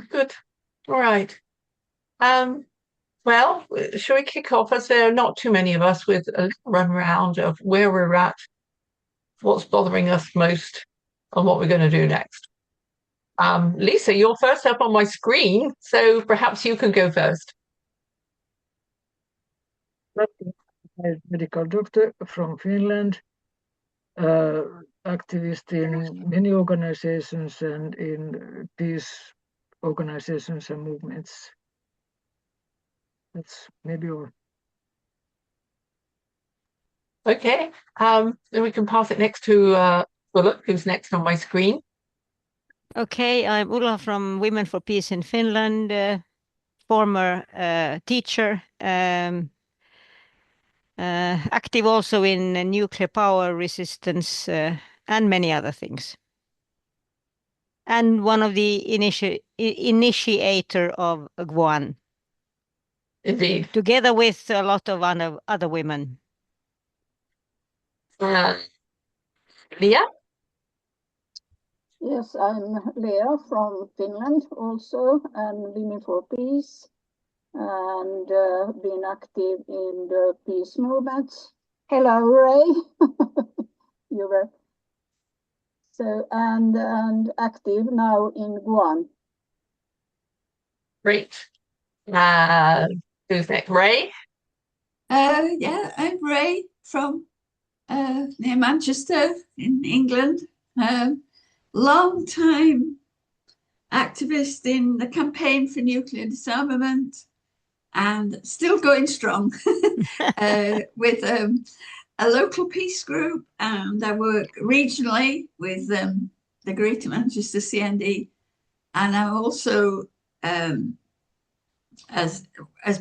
Good. All right. Um, well, shall we kick off as there are not too many of us with a little run around of where we're at, what's bothering us most, and what we're going to do next. Lisa, you're first up on my screen, so perhaps you can go first. A medical doctor from Finland, uh, activist in many organizations and in peace organizations and movements. That's maybe all. Okay. Then we can pass it next to Bullock, who's next on my screen. Okay, I'm Ulla from Women for Peace in Finland, former teacher, active also in nuclear power resistance and many other things. And one of the initiator of GWUAN. Indeed. Together with a lot of other women. Leah? Yes, I'm Leah from Finland also, and Women for Peace, and been active in the peace movement. Hello, Ray. You were so and active now in GWUAN. Great. Who's next? Ray? Yeah, I'm Ray from near Manchester in England. Long time activist in the campaign for nuclear disarmament and still going strong with a local peace group, and I work regionally with the Greater Manchester CND, and I'm also as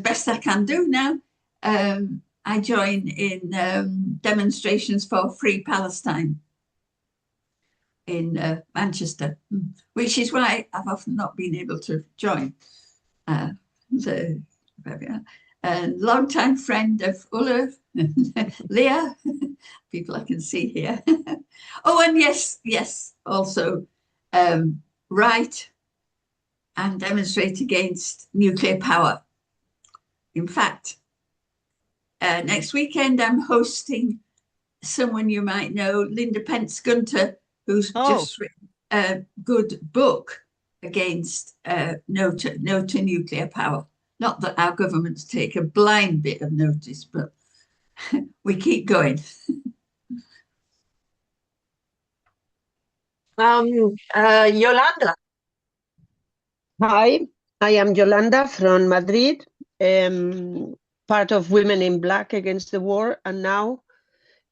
best I can do now, I join in demonstrations for Free Palestine in Manchester, which is why I've often not been able to join. And long-time friend of Ulla, Leah, people I can see here. Oh, and yes, also write and demonstrate against nuclear power. In fact, next weekend I'm hosting someone you might know, Linda Pence Gunter, who's just written a good book against no to nuclear power. Not that our governments take a blind bit of notice, but we keep going. Yolanda. Hi, I am Yolanda from Madrid, part of Women in Black Against the War, and now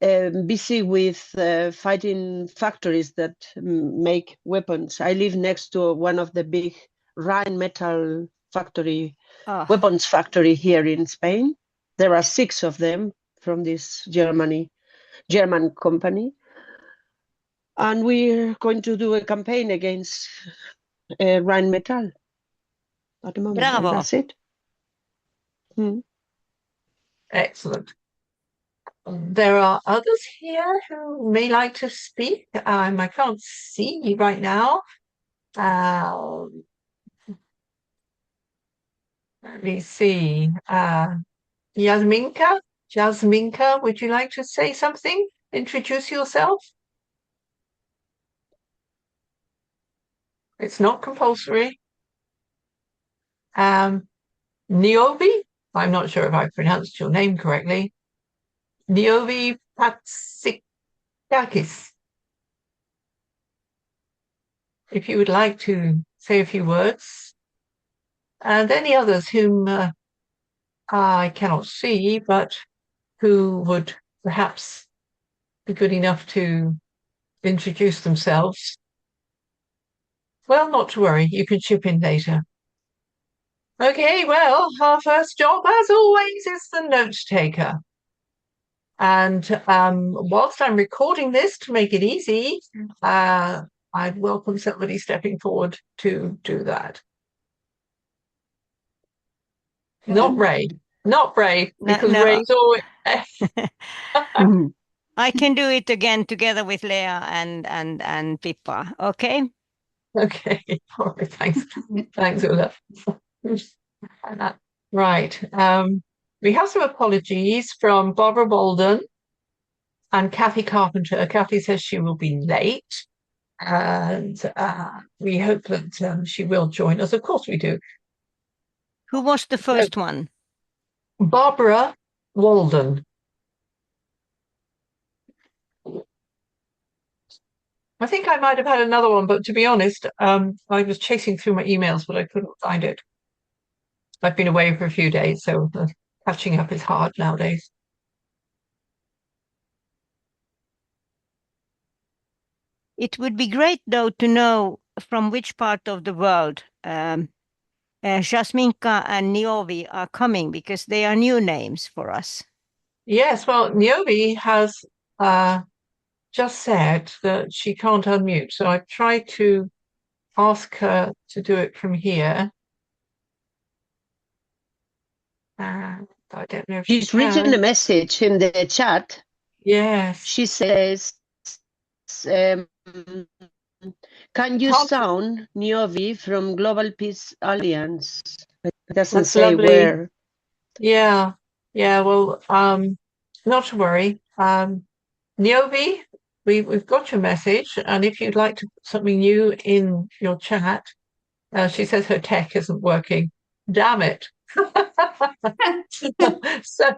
busy with fighting factories that make weapons. I live next to one of the big Rheinmetall factory, weapons factory here in Spain. There are 6 of them from this German company. And we're going to do a campaign against Rheinmetall at the moment. Bravo. And that's it. Excellent. There are others here who may like to speak. I can't see you right now. Let me see. Jasminka, would you like to say something? Introduce yourself. It's not compulsory. Niobe, I'm not sure if I pronounced your name correctly. Niobe Patsikakis. If you would like to say a few words. And any others whom I cannot see, but who would perhaps be good enough to introduce themselves. Well, not to worry, you can chip in later. Okay, well, our first job, as always, is the note taker. And whilst I'm recording this to make it easy, I'd welcome somebody stepping forward to do that. Not Ray, because no. Ray's always... I can do it again together with Leah and Pippa, okay? Okay. All right. Thanks. Thanks, Ulla. Right. We have some apologies from Barbara Bolden and Kathy Carpenter. Kathy says she will be late, and we hope that she will join us. Of course we do. Who was the first one? Barbara Walden. I think I might have had another one, but to be honest, I was chasing through my emails, but I couldn't find it. I've been away for a few days, so catching up is hard nowadays. It would be great, though, to know from which part of the world Jasminka and Niovi are coming, because they are new names for us. Yes, well, Niovi has just said that she can't unmute, so I tried to ask her to do it from here. I don't know if She's written a message in the chat. Yes. She says, can you sound Niovi from Global Peace Alliance? It doesn't say lovely. where. Yeah, well, not to worry. Niovi, we've got your message, and if you'd like to put something new in your chat, she says her tech isn't working. Damn it. so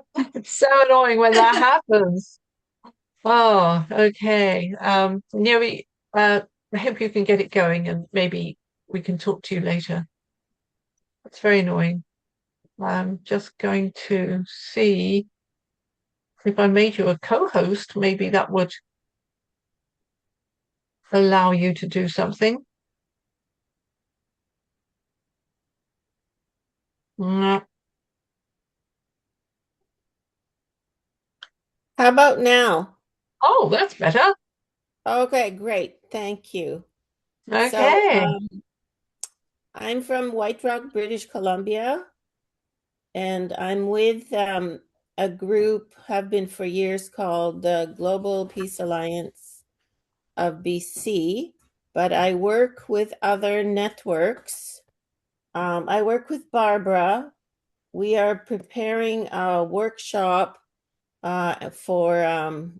annoying when that happens. Oh, okay. Niovi, I hope you can get it going, and maybe we can talk to you later. It's very annoying. I'm just going to see if I made you a co-host, maybe that would allow you to do something. No. How about now? Oh, that's better. Okay, great. Thank you. Okay. So, I'm from White Rock, British Columbia, and I'm with a group, have been for years, called the Global Peace Alliance of BC, but I work with other networks. I work with Barbara. We are preparing a workshop for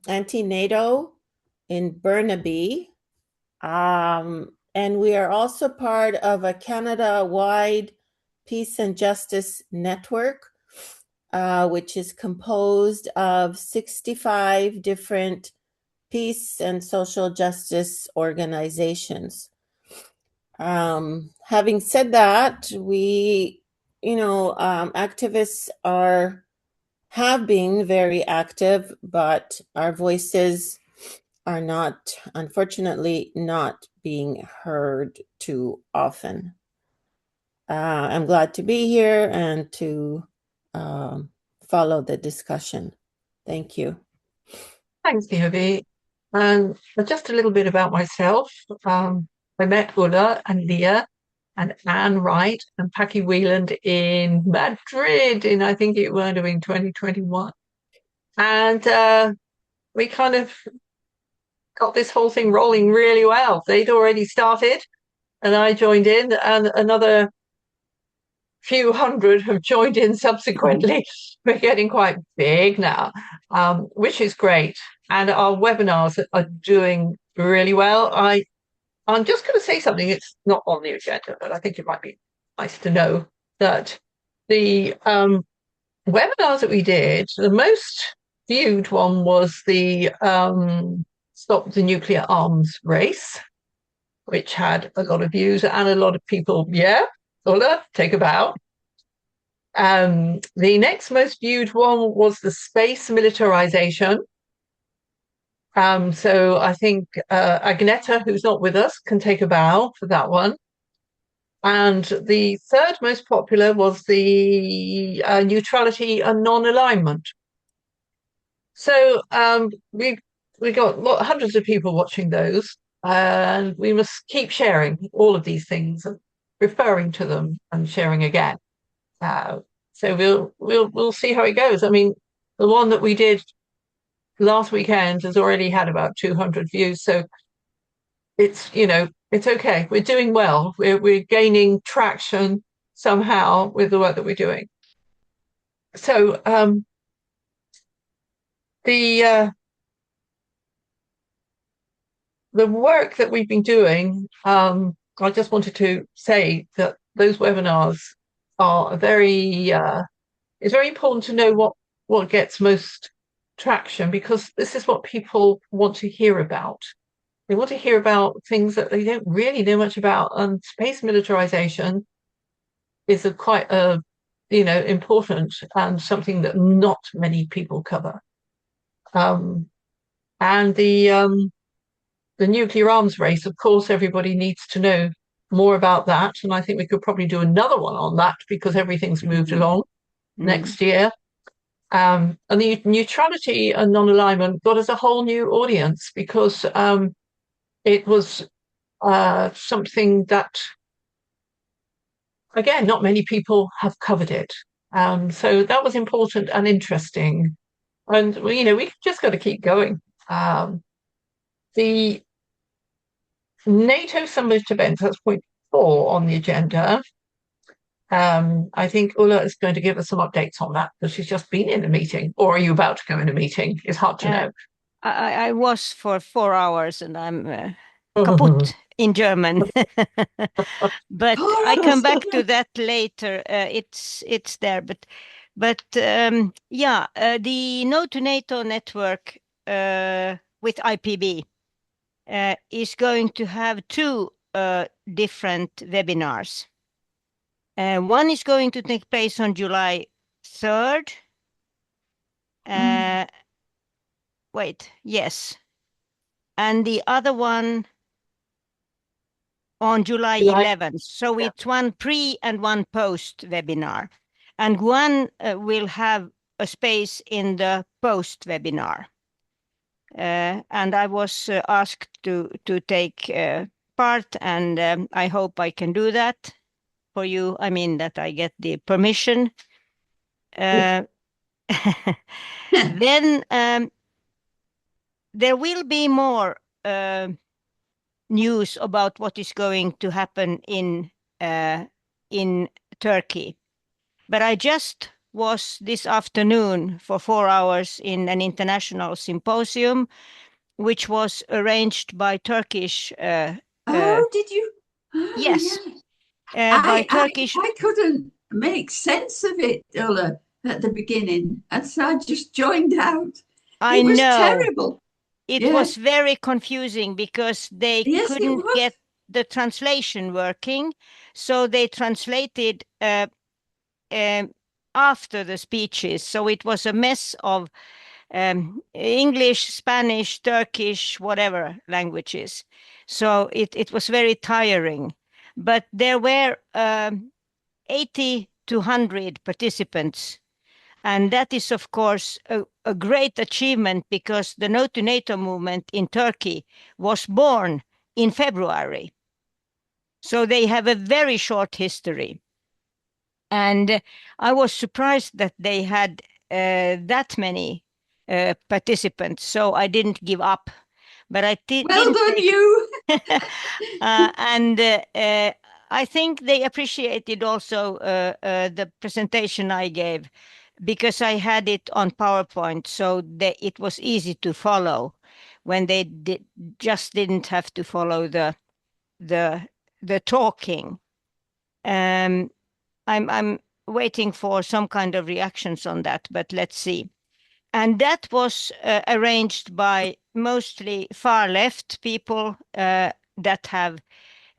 anti-NATO in Burnaby. And we are also part of a Canada-wide peace and justice network, which is composed of 65 different peace and social justice organizations. Having said that, we, activists have been very active, but our voices are not, unfortunately, not being heard too often. I'm glad to be here and to follow the discussion. Thank you. Thanks, Niovi. And just a little bit about myself. I met Ulla and Leah and Anne Wright and Paki Wieland in Madrid in, I think it would have been 2021. And we kind of got this whole thing rolling really well. They'd already started and I joined in, and another few hundred have joined in subsequently. We're getting quite big now, which is great. And our webinars are doing really well. I'm just going to say something. It's not on the agenda, but I think it might be nice to know that the webinars that we did, the most viewed one was the Stop the Nuclear Arms Race, which had a lot of views and a lot of people, yeah, Ulla, take a bow. The next most viewed one was the space militarization. So I think Agneta, who's not with us, can take a bow for that one. And the third most popular was the neutrality and non-alignment. So we got hundreds of people watching those, and we must keep sharing all of these things, and referring to them and sharing again. So we'll see how it goes. I mean, the one that we did last weekend has already had about 200 views. So it's, it's okay. We're doing well. We're gaining traction somehow with the work that we're doing. So the work that we've been doing, I just wanted to say that those webinars are it's very important to know what gets most traction, because this is what people want to hear about. They want to hear about things that they don't really know much about, and space militarization is quite a important and something that not many people cover. And the nuclear arms race, of course, everybody needs to know more about that, and I think we could probably do another one on that because everything's moved along next year. And the neutrality and non-alignment got us a whole new audience because it was something that, again, not many people have covered it. So that was important and interesting. And, we just got to keep going. The NATO summit event, that's point 4 on the agenda. I think Ulla is going to give us some updates on that because she's just been in a meeting. Or are you about to go in a meeting? It's hard to know. I was for 4 hours and I'm kaputt in German. But I come back to that later. It's there, but yeah, the No to NATO network with IPB is going to have 2 different webinars. One is going to take place on July 3rd. Wait, yes. And the other one on July 11th. So it's one pre and one post webinar. And GWUAN will have a space in the post webinar. And I was asked to take part, and I hope I can do that for you. I mean, that I get the permission. Then there will be more news about what is going to happen in Turkey. But I just was this afternoon for 4 hours in an international symposium, which was arranged by Turkish. Did you? Yes. Yeah. By Turkish. I couldn't make sense of it, Ulla, at the beginning, and so I just joined out. It was know. Terrible. It was very confusing because they couldn't get the translation working. So they translated after the speeches. So it was a mess of English, Spanish, Turkish, whatever languages. So it was very tiring. But there were 80 to 100 participants. And that is, of course, a great achievement because the No to NATO movement in Turkey was born in February. So they have a very short history. And I was surprised that they had that many participants. So I didn't give up. But I didn't. Well done, you. And I think they appreciated also the presentation I gave, because I had it on PowerPoint, so it was easy to follow when they just didn't have to follow the talking. I'm waiting for some kind of reactions on that, but let's see. And that was arranged by mostly far left people that have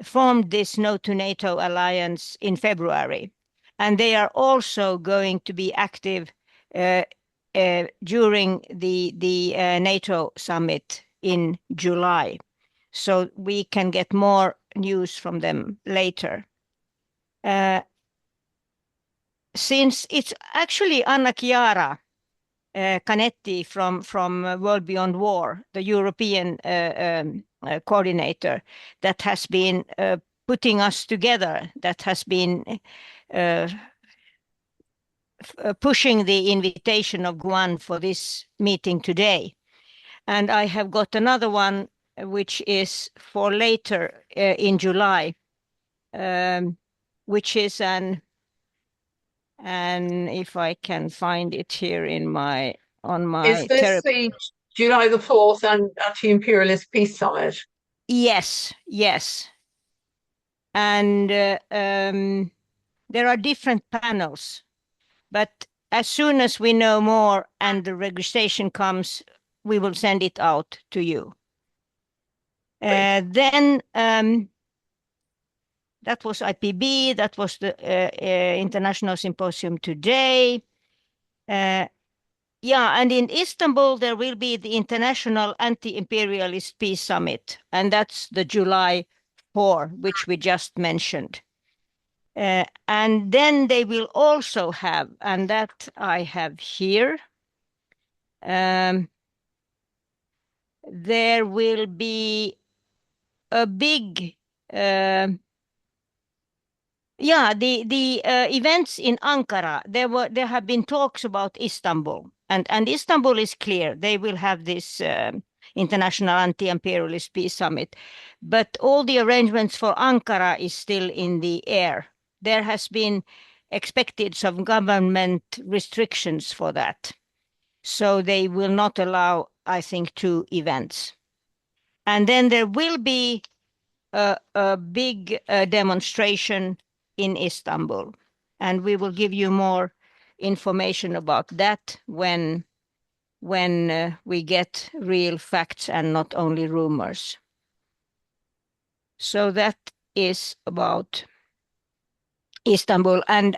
formed this No to NATO alliance in February. And they are also going to be active during the NATO summit in July. So we can get more news from them later. Since it's actually Anna Chiara Canetti from World Beyond War, the European coordinator, that has been putting us together, that has been pushing the invitation of GWUAN for this meeting today. And I have got another one which is for later in July, which is and if I can find it here on my Is this the July the 4th and Anti-Imperialist Peace Summit? Yes. And there are different panels, but as soon as we know more and the registration comes, we will send it out to you. Then that was IPB, that was the International Symposium today. And in Istanbul, there will be the International Anti-Imperialist Peace Summit, and that's the July 4, which we just mentioned. And then they will also have, and that I have here, there will be a big the events in Ankara. There have been talks about Istanbul, and Istanbul is clear. They will have this International Anti-Imperialist Peace Summit, but all the arrangements for Ankara is still in the air. There has been expected some government restrictions for that, so they will not allow, I think, 2 events. And then there will be a big demonstration in Istanbul, and we will give you more information about that when we get real facts and not only rumors. So that is about Istanbul, and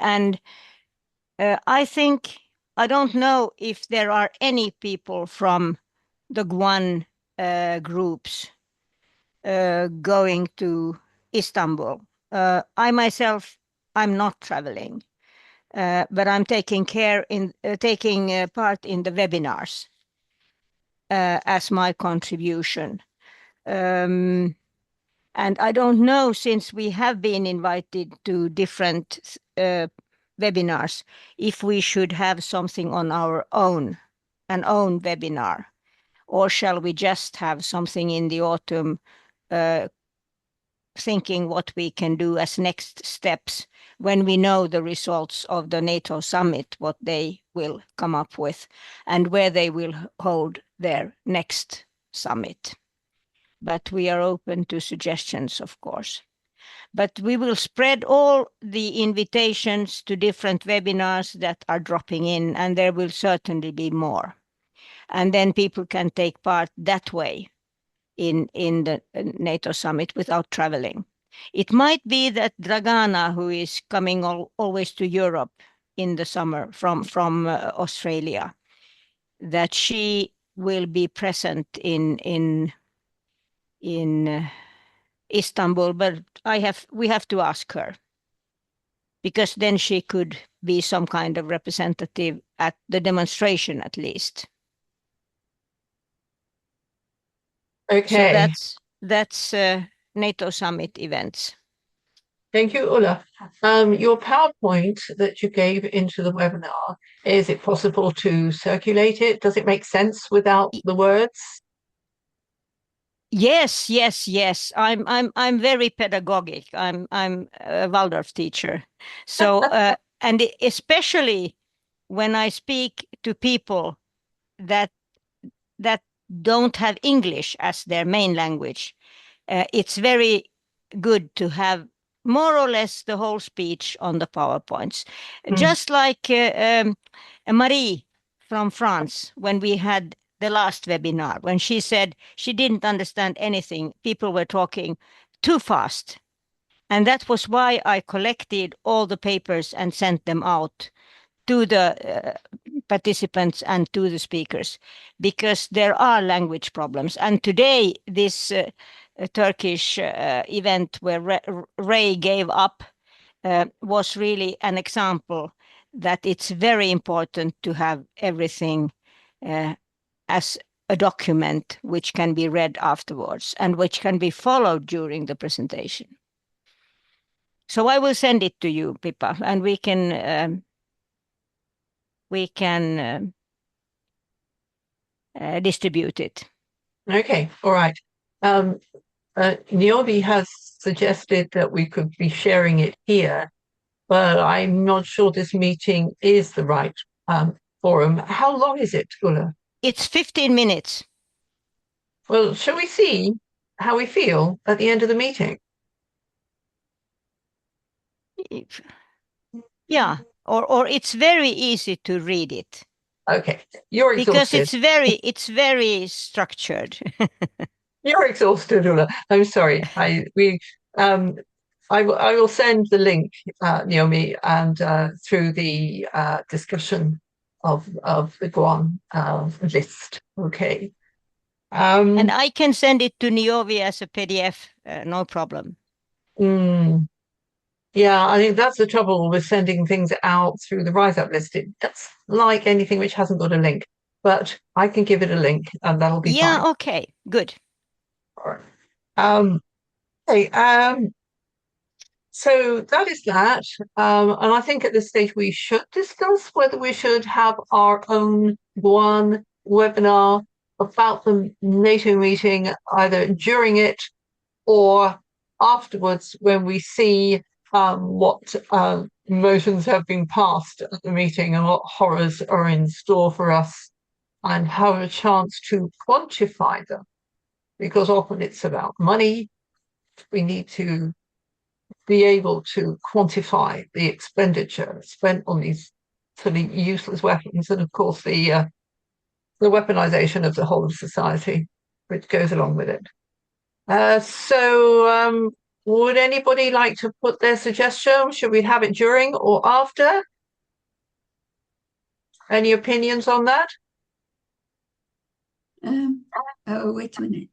I think, I don't know if there are any people from the GWUAN groups going to Istanbul. I myself, I'm not traveling, but I'm taking part in the webinars as my contribution. And I don't know, since we have been invited to different webinars, if we should have something on our own, an own webinar, or shall we just have something in the autumn thinking what we can do as next steps when we know the results of the NATO summit, what they will come up with, and where they will hold their next summit. But we are open to suggestions, of course. But we will spread all the invitations to different webinars that are dropping in, and there will certainly be more. And then people can take part that way in the NATO summit without traveling. It might be that Dragana, who is coming always to Europe in the summer from Australia, that she will be present in Istanbul, but we have to ask her, because then she could be some kind of representative at the demonstration at least. Okay. So that's NATO summit events. Thank you, Ulla. Your PowerPoint that you gave into the webinar, is it possible to circulate it? Does it make sense without the words? Yes. I'm very pedagogic. I'm a Waldorf teacher. So and especially when I speak to people that don't have English as their main language, it's very good to have more or less the whole speech on the PowerPoints. Just like Marie from France, when we had the last webinar, when she said she didn't understand anything, people were talking too fast. And that was why I collected all the papers and sent them out to the participants and to the speakers, because there are language problems. And today, this Turkish event where Ray gave up was really an example that it's very important to have everything as a document which can be read afterwards and which can be followed during the presentation. So I will send it to you, Pippa, and we can distribute it. Okay, all right. Niobe has suggested that we could be sharing it here, but I'm not sure this meeting is the right forum. How long is it, Ulla? It's 15 minutes. Well, shall we see how we feel at the end of the meeting? Yeah, or it's very easy to read it. Okay, you're because exhausted. it's very structured. You're exhausted, Ulla. I'm sorry. I will send the link, Naomi, and through the discussion of the GWUAN list. Okay. And I can send it to Niobe as a PDF, no problem. Yeah, I think that's the trouble with sending things out through the Rise Up list. That's like anything which hasn't got a link, but I can give it a link and that'll be fine. Yeah, okay, good. All right. Okay, so that is that. And I think at this stage we should discuss whether we should have our own GWUAN webinar about the NATO meeting, either during it or afterwards when we see what motions have been passed at the meeting and what horrors are in store for us and have a chance to quantify them. Because often it's about money. We need to be able to quantify the expenditure spent on these fairly useless weapons, and of course the weaponization of the whole of society, which goes along with it. So would anybody like to put their suggestion? Should we have it during or after? Any opinions on that? Oh, wait a minute.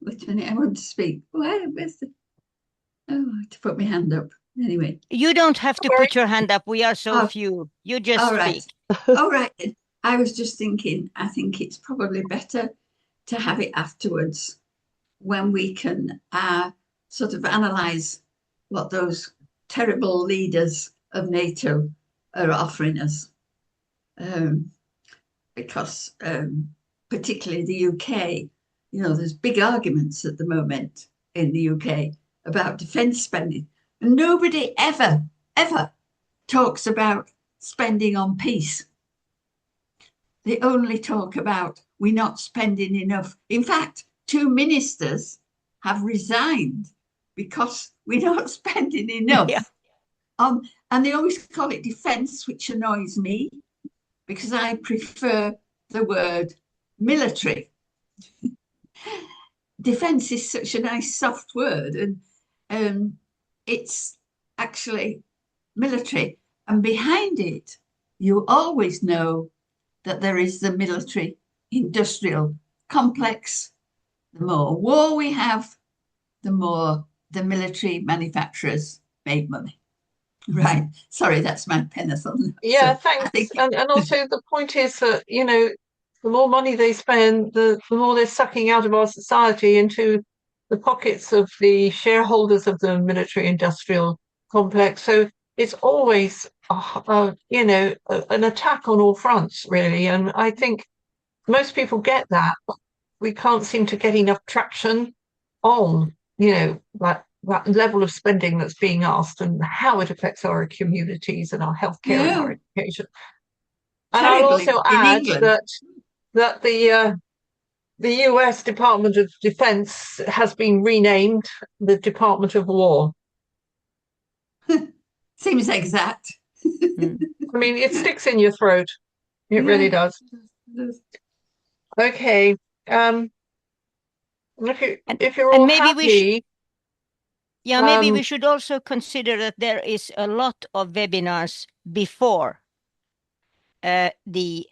Wait a minute, I want to speak. Where's the... Oh, I have to put my hand up. Anyway. You don't have to put your hand up. We are so few. You just all right. speak. All right. I was just thinking, I think it's probably better to have it afterwards when we can sort of analyse what those terrible leaders of NATO are offering us. Because particularly the UK, you know, there's big arguments at the moment in the UK about defence spending. And nobody ever talks about spending on peace. They only talk about we're not spending enough. In fact, 2 ministers have resigned because we're not spending enough. Yeah. And they always call it defence, which annoys me because I prefer the word military. Defence is such a nice soft word, and it's actually military. And behind it, you always know that there is the military industrial complex. The more war we have, the more the military manufacturers make money. Right. Sorry, that's my penathon. Yeah, so thanks. And also the point is that, you know, the more money they spend, the more they're sucking out of our society into the pockets of the shareholders of the military industrial complex. So it's always, you know, an attack on all fronts, really. And I think most people get that, but we can't seem to get enough traction on, you know, that level of spending that's being asked and how it affects our communities and our healthcare and our education. And I'll also add that the US Department of Defense has been renamed the Department of War. Seems exact. I mean, it sticks in your throat. It really does. Okay. If you're all happy. Maybe we should also consider that there is a lot of webinars before the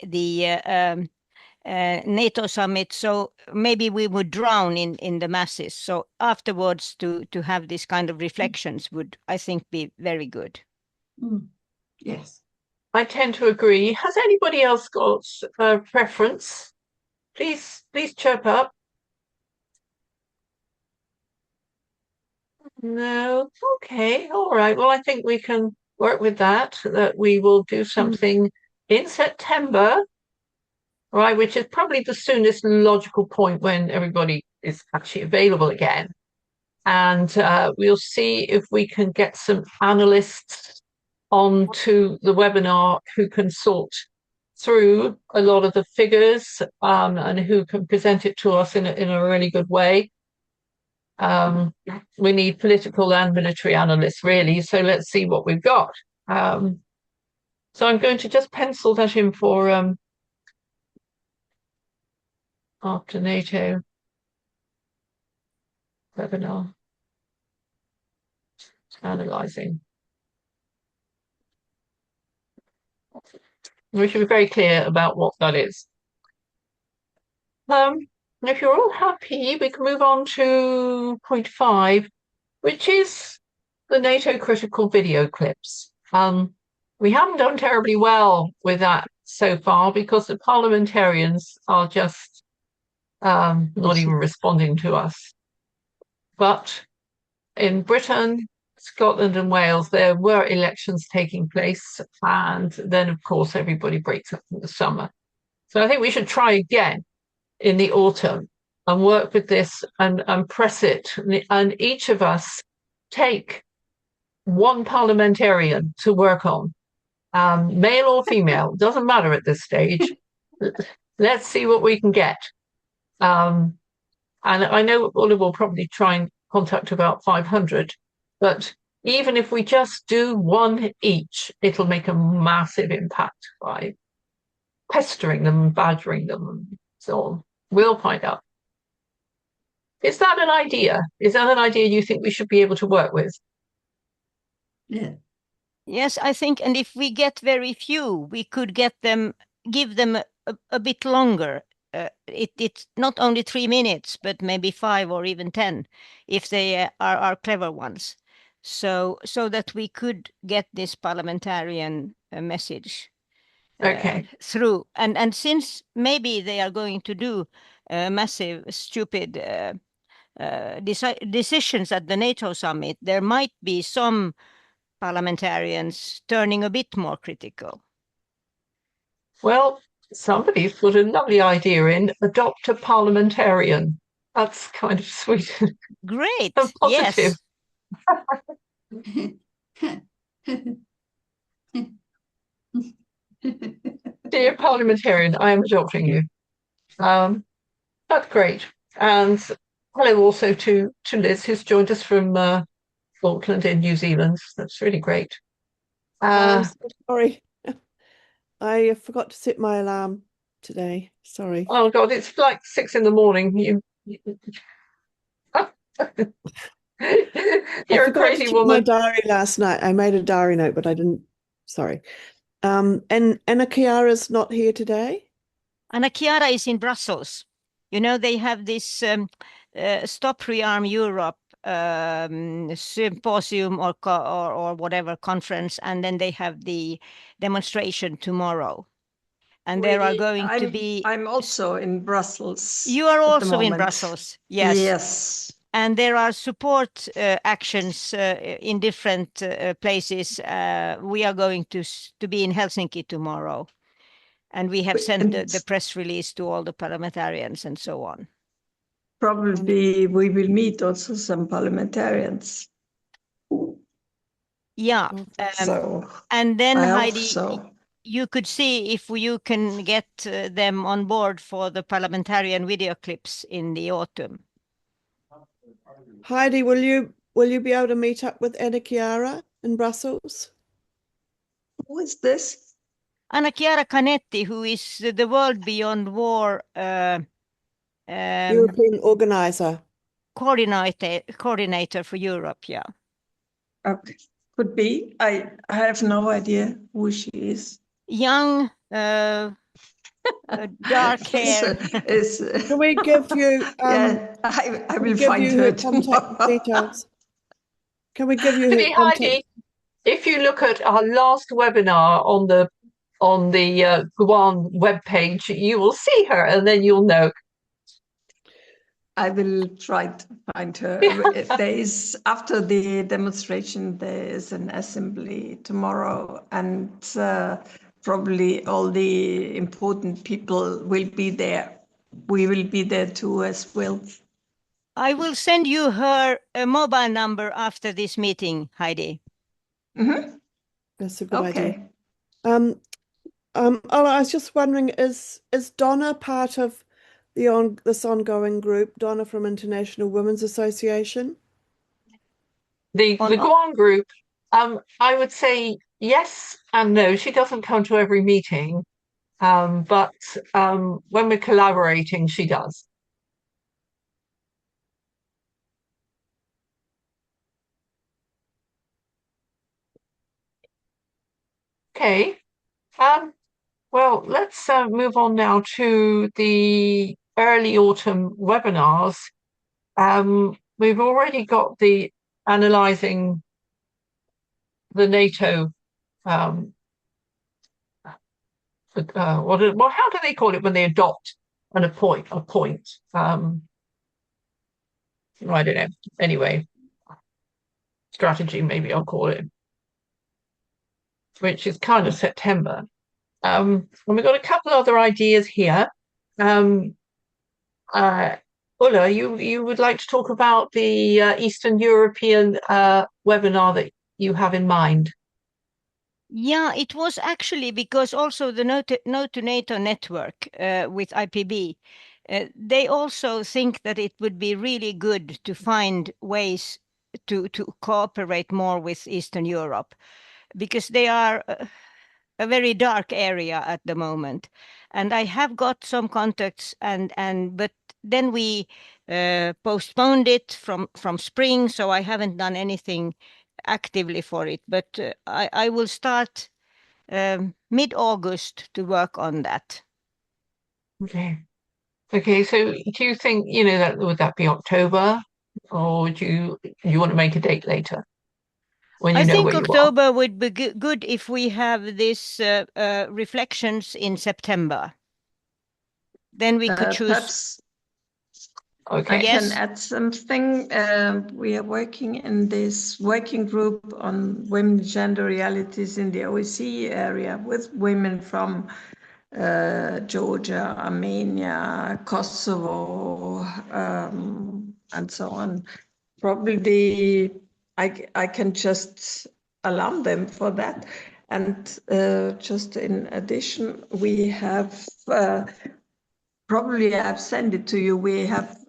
NATO summit, so maybe we would drown in the masses. So afterwards, to have this kind of reflections would, I think, be very good. Yes, I tend to agree. Has anybody else got a preference? Please chirp up. No. Okay. All right. Well, I think we can work with that. That we will do something in September. right, which is probably the soonest logical point when everybody is actually available again. And we'll see if we can get some analysts onto the webinar who can sort through a lot of the figures and who can present it to us in a really good way. We need political and military analysts, really, so let's see what we've got. So I'm going to just pencil that in for after NATO webinar. Analysing. We should be very clear about what that is. If you're all happy, we can move on to point 5, which is the NATO critical video clips. We haven't done terribly well with that so far because the parliamentarians are just not even responding to us. But in Britain, Scotland and Wales, there were elections taking place, and then, of course, everybody breaks up in the summer. So I think we should try again in the autumn and work with this and press it. And each of us take one parliamentarian to work on, male or female, doesn't matter at this stage. Let's see what we can get. And I know Ulla will probably try and contact about 500, but even if we just do one each, it'll make a massive impact by pestering them, badgering them, and so on. We'll find out. Is that an idea? Is that an idea you think we should be able to work with? Yeah. Yes, I think, and if we get very few, we could give them a bit longer. It's not only 3 minutes, but maybe 5 or even 10, if they are clever ones. So that we could get this parliamentarian message through. And since maybe they are going to do massive, stupid decisions at the NATO summit, there might be some parliamentarians turning a bit more critical. Well, somebody's put a lovely idea in, adopt a parliamentarian. That's kind of sweet. Great. And positive. Yes. Dear parliamentarian, I am adopting you. That's great. And hello also to Liz, who's joined us from Auckland in New Zealand. That's really great. I'm so sorry. I forgot to set my alarm today. Sorry. Oh God, it's like 6 in the morning. You're a crazy woman. My diary last night. I made a diary note, but I didn't. Sorry. And Anna Chiara's not here today. Anna Chiara is in Brussels. You know, they have this Stop Rearm Europe symposium or whatever conference, and then they have the demonstration tomorrow. And there are going to be... I'm also in Brussels. You are also in Brussels, yes. Yes. And there are support actions in different places. We are going to be in Helsinki tomorrow. And we have sent the press release to all the parliamentarians and so on. Probably we will meet also some parliamentarians. Yeah. So and then, Heidi, so. You could see if you can get them on board for the parliamentarian video clips in the autumn. Heidi, will you be able to meet up with Anna Chiara in Brussels? Who is this? Anna Chiara Canetti, who is the World Beyond War European organizer. Coordinator for Europe, yeah. Okay. Could be. I have no idea who she is. Young, dark hair. Can we give you? Yeah, I will find her contact details. Can we give you her contact? Heidi, if you look at our last webinar on the GWUAN webpage, you will see her, and then you'll know. I will try to find her. There is, after the demonstration, there is an assembly tomorrow, and probably all the important people will be there. We will be there too as well. I will send you her mobile number after this meeting, Heidi. Mm-hmm. That's a good Okay. idea. Oh, I was just wondering, is Donna part of this ongoing group, Donna from International Women's Association? The GWUAN group, I would say yes and no. She doesn't come to every meeting, but when we're collaborating, she does. Okay. Well, let's move on now to the early autumn webinars. We've already got the analyzing the NATO. How do they call it when they adopt and appoint? I don't know. Anyway, strategy, maybe I'll call it, which is kind of September. And we've got a couple other ideas here. Ulla, you would like to talk about the Eastern European webinar that you have in mind? Yeah, it was actually because also the No to NATO network with IPB, they also think that it would be really good to find ways to cooperate more with Eastern Europe, because they are a very dark area at the moment. And I have got some contacts, but then we postponed it from spring, so I haven't done anything actively for it. But I will start mid-August to work on that. Okay. Okay, so do you think, that would that be October, or do you want to make a date later when you I know think where you are? October would be good if we have this reflections in September. Then we could choose. Perhaps Okay. I Yes. can add something. We are working in this working group on women gender realities in the OSCE area with women from Georgia, Armenia, Kosovo, and so on. Probably I can just alarm them for that. And just in addition, we have probably I've sent it to you. We have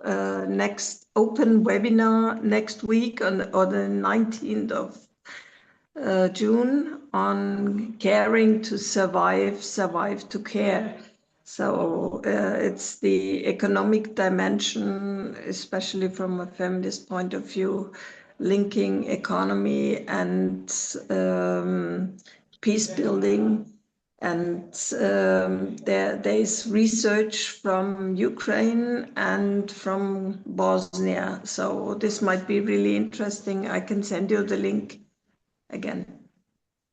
next open webinar next week on the 19th of June on caring to survive to care. So it's the economic dimension, especially from a feminist point of view, linking economy and peace building. And there is research from Ukraine and from Bosnia. So this might be really interesting. I can send you the link again.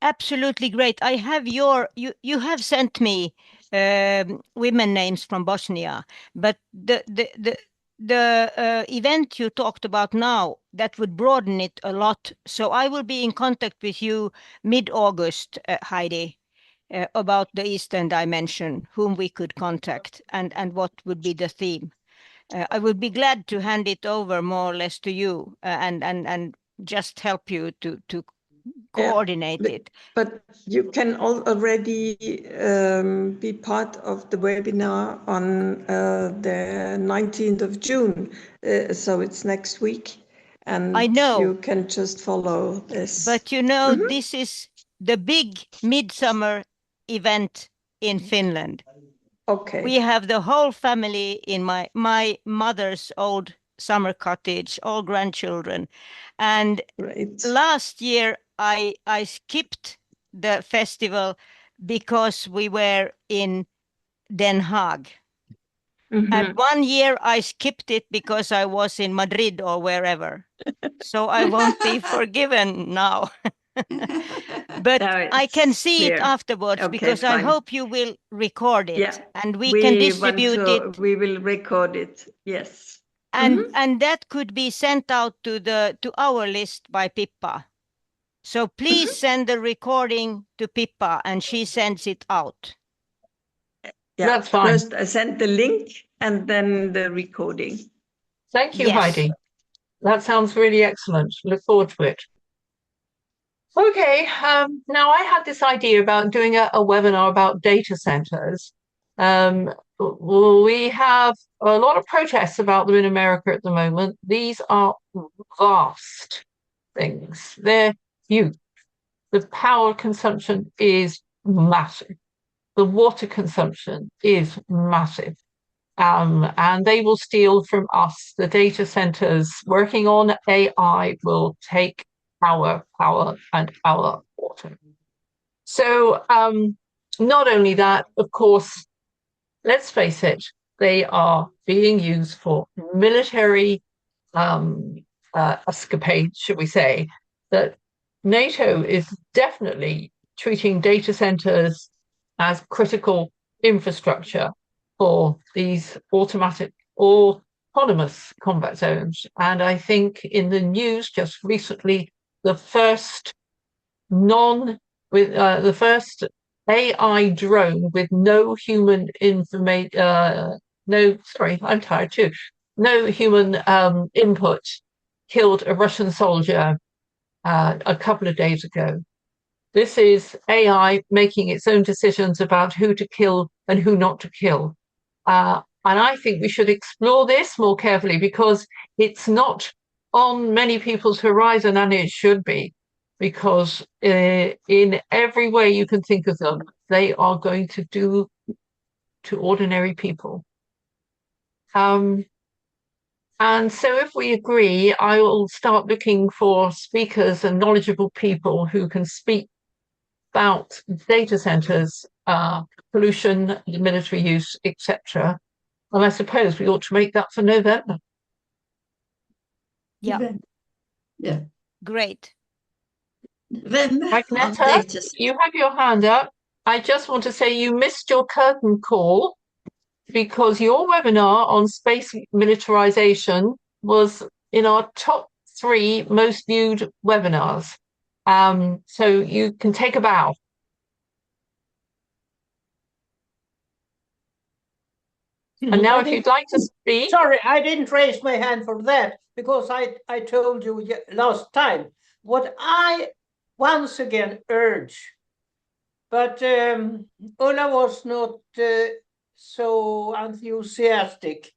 Absolutely great. I have you have sent me women names from Bosnia, but the event you talked about now, that would broaden it a lot. So I will be in contact with you mid-August, Heidi, about the Eastern dimension, whom we could contact and what would be the theme. I would be glad to hand it over more or less to you and just help you to coordinate it. But you can already be part of the webinar on the 19th of June. So it's next week. And I know. You can just follow this. But this is the big midsummer event in Finland. Okay. We have the whole family in my mother's old summer cottage, all grandchildren. And last year I skipped the festival because we were in Den Haag. And one year I skipped it because I was in Madrid or wherever. So I won't be forgiven now. But I can see it afterwards, because I hope you will record it and we can distribute it. We will record it. Yes. And that could be sent out to our list by Pippa. So please send the recording to Pippa and she sends it out. Yeah, That's fine. First, I sent the link and then the recording. Thank you, Yes. Heidi. That sounds really excellent. Look forward to it. Okay, now I had this idea about doing a webinar about data centers. We have a lot of protests about them in America at the moment. These are vast things. They're huge. The power consumption is massive. The water consumption is massive. And they will steal from us. The data centers working on AI will take our power and our water. So not only that, of course, let's face it, they are being used for military escapades, should we say, that NATO is definitely treating data centers as critical infrastructure for these autonomous combat zones. And I think in the news just recently, the first the first AI drone with no human information, I'm tired too. No human input killed a Russian soldier a couple of days ago. This is AI making its own decisions about who to kill and who not to kill. And I think we should explore this more carefully because it's not on many people's horizon, and it should be, because in every way you can think of them, they are going to do to ordinary people. And so if we agree, I will start looking for speakers and knowledgeable people who can speak about data centers, pollution, military use, etc. And I suppose we ought to make that for November. Yeah. Yeah. Great. November on Agneta, data. you have your hand up. I just want to say you missed your curtain call because your webinar on space militarization was in our top 3 most viewed webinars. So you can take a bow. And now if you'd like to speak. Sorry, I didn't raise my hand for that because I told you last time what I once again urge, but Ulla was not so enthusiastic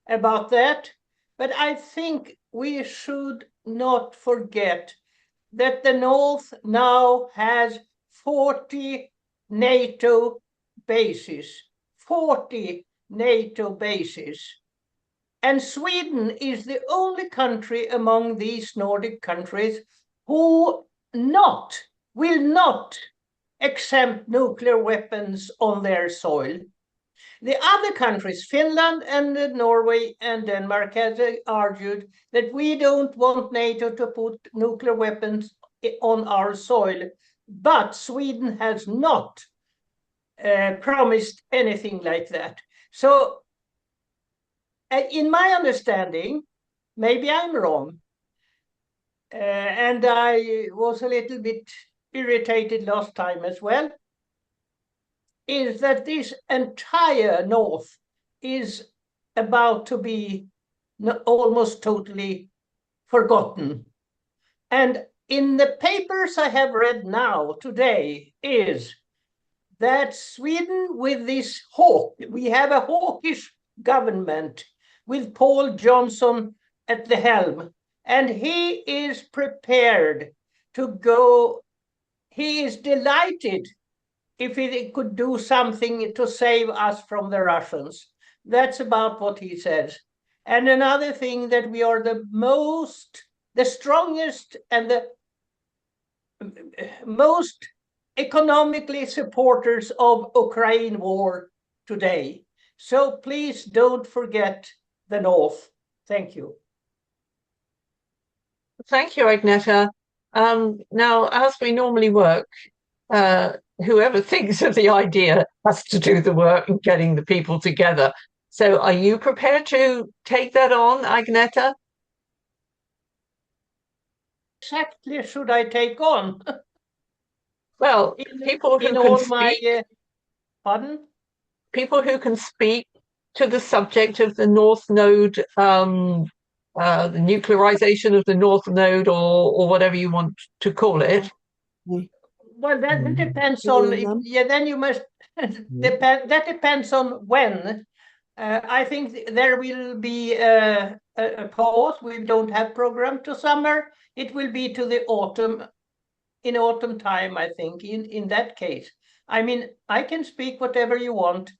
about that. But I think we should not forget that the North now has 40 NATO bases. 40 NATO bases. And Sweden is the only country among these Nordic countries who will not exempt nuclear weapons on their soil. The other countries, Finland and Norway and Denmark, have argued that we don't want NATO to put nuclear weapons on our soil, but Sweden has not promised anything like that. So, in my understanding, maybe I'm wrong, and I was a little bit irritated last time as well, is that this entire North is about to be almost totally forgotten. And in the papers I have read now today is that Sweden with this hawk, we have a hawkish government with Paul Johnson at the helm, and he is prepared to go. He is delighted if he could do something to save us from the Russians. That's about what he says. And another thing, that we are the strongest and the most economically supporters of Ukraine war today. So please don't forget the North. Thank you. Thank you, Agneta. Now, as we normally work, whoever thinks of the idea has to do the work in getting the people together. So are you prepared to take that on, Agneta? exactly should I take on? Well, people who in can all my speak, pardon? people who can speak to the subject of the North Node, the nuclearization of the North Node, or whatever you want to call it. Well, that depends Other on. than Yeah, then you must depend. That depends on when. I think there will be a pause. We don't have program to summer. It will be to the autumn, in autumn time, I think, in that case. I mean, I can speak whatever you want,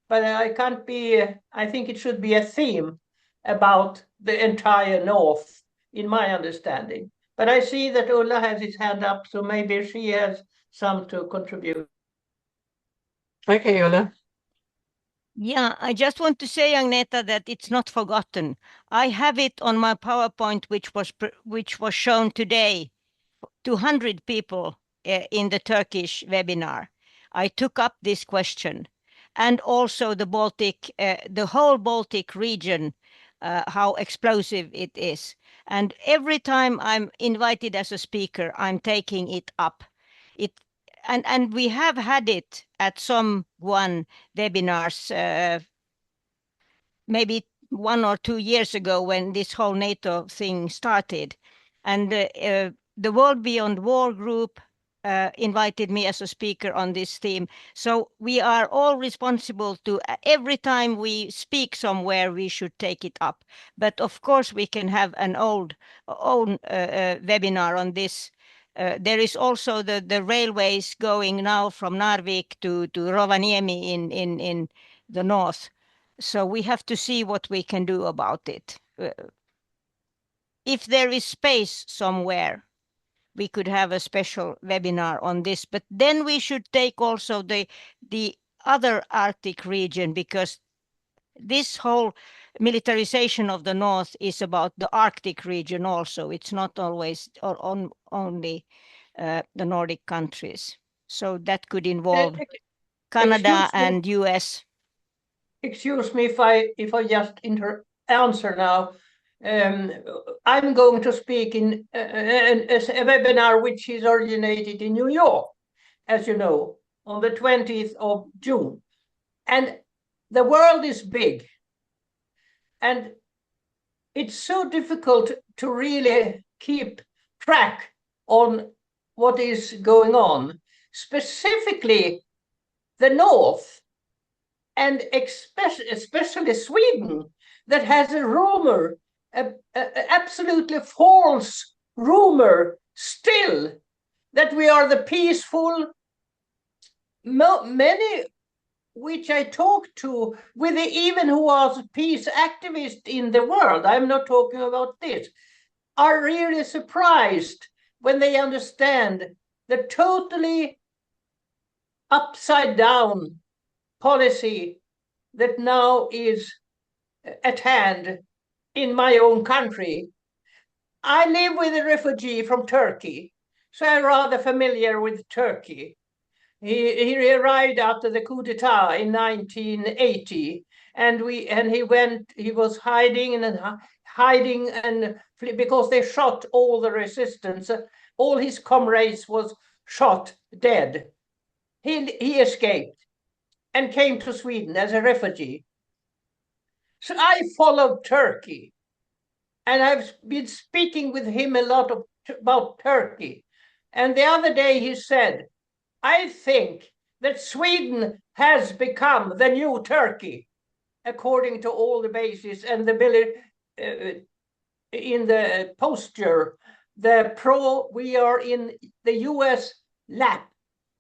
but I can't be, I think it should be a theme about the entire North, in my understanding. But I see that Ulla has his hand up, so maybe she has some to contribute. Okay, Ulla. Yeah, I just want to say, Agneta, that it's not forgotten. I have it on my PowerPoint, which was shown today to 100 people in the Turkish webinar. I took up this question, and also the Baltic, the whole Baltic region, how explosive it is. And every time I'm invited as a speaker, I'm taking it up. And we have had it at some GWUAN webinars, maybe 1 or 2 years ago when this whole NATO thing started. And the World Beyond War group invited me as a speaker on this theme. So we are all responsible to, every time we speak somewhere, we should take it up. But of course, we can have an own webinar on this. There is also the railways going now from Narvik to Rovaniemi in the north. So we have to see what we can do about it. If there is space somewhere, we could have a special webinar on this, but then we should take also the other Arctic region, because this whole militarization of the North is about the Arctic region also. It's not always or only the Nordic countries. So that could involve Canada and US. Excuse me if I just answer now. I'm going to speak in a webinar which is originated in New York, as you know, on the 20th of June. And the world is big. And it's so difficult to really keep track on what is going on, specifically the North, and especially Sweden, that has a rumor, absolutely false rumor still, that we are the peaceful, many which I talked to, with even who was peace activist in the world, I'm not talking about this, are really surprised when they understand the totally upside down policy that now is at hand in my own country. I live with a refugee from Turkey, so I'm rather familiar with Turkey. He arrived after the coup d'etat in 1980, and he was hiding and because they shot all the resistance. All his comrades was shot dead. He escaped and came to Sweden as a refugee. So I followed Turkey, and I've been speaking with him a lot about Turkey. And the other day he said, I think that Sweden has become the new Turkey, according to all the bases and in the posture, we are in the US lap.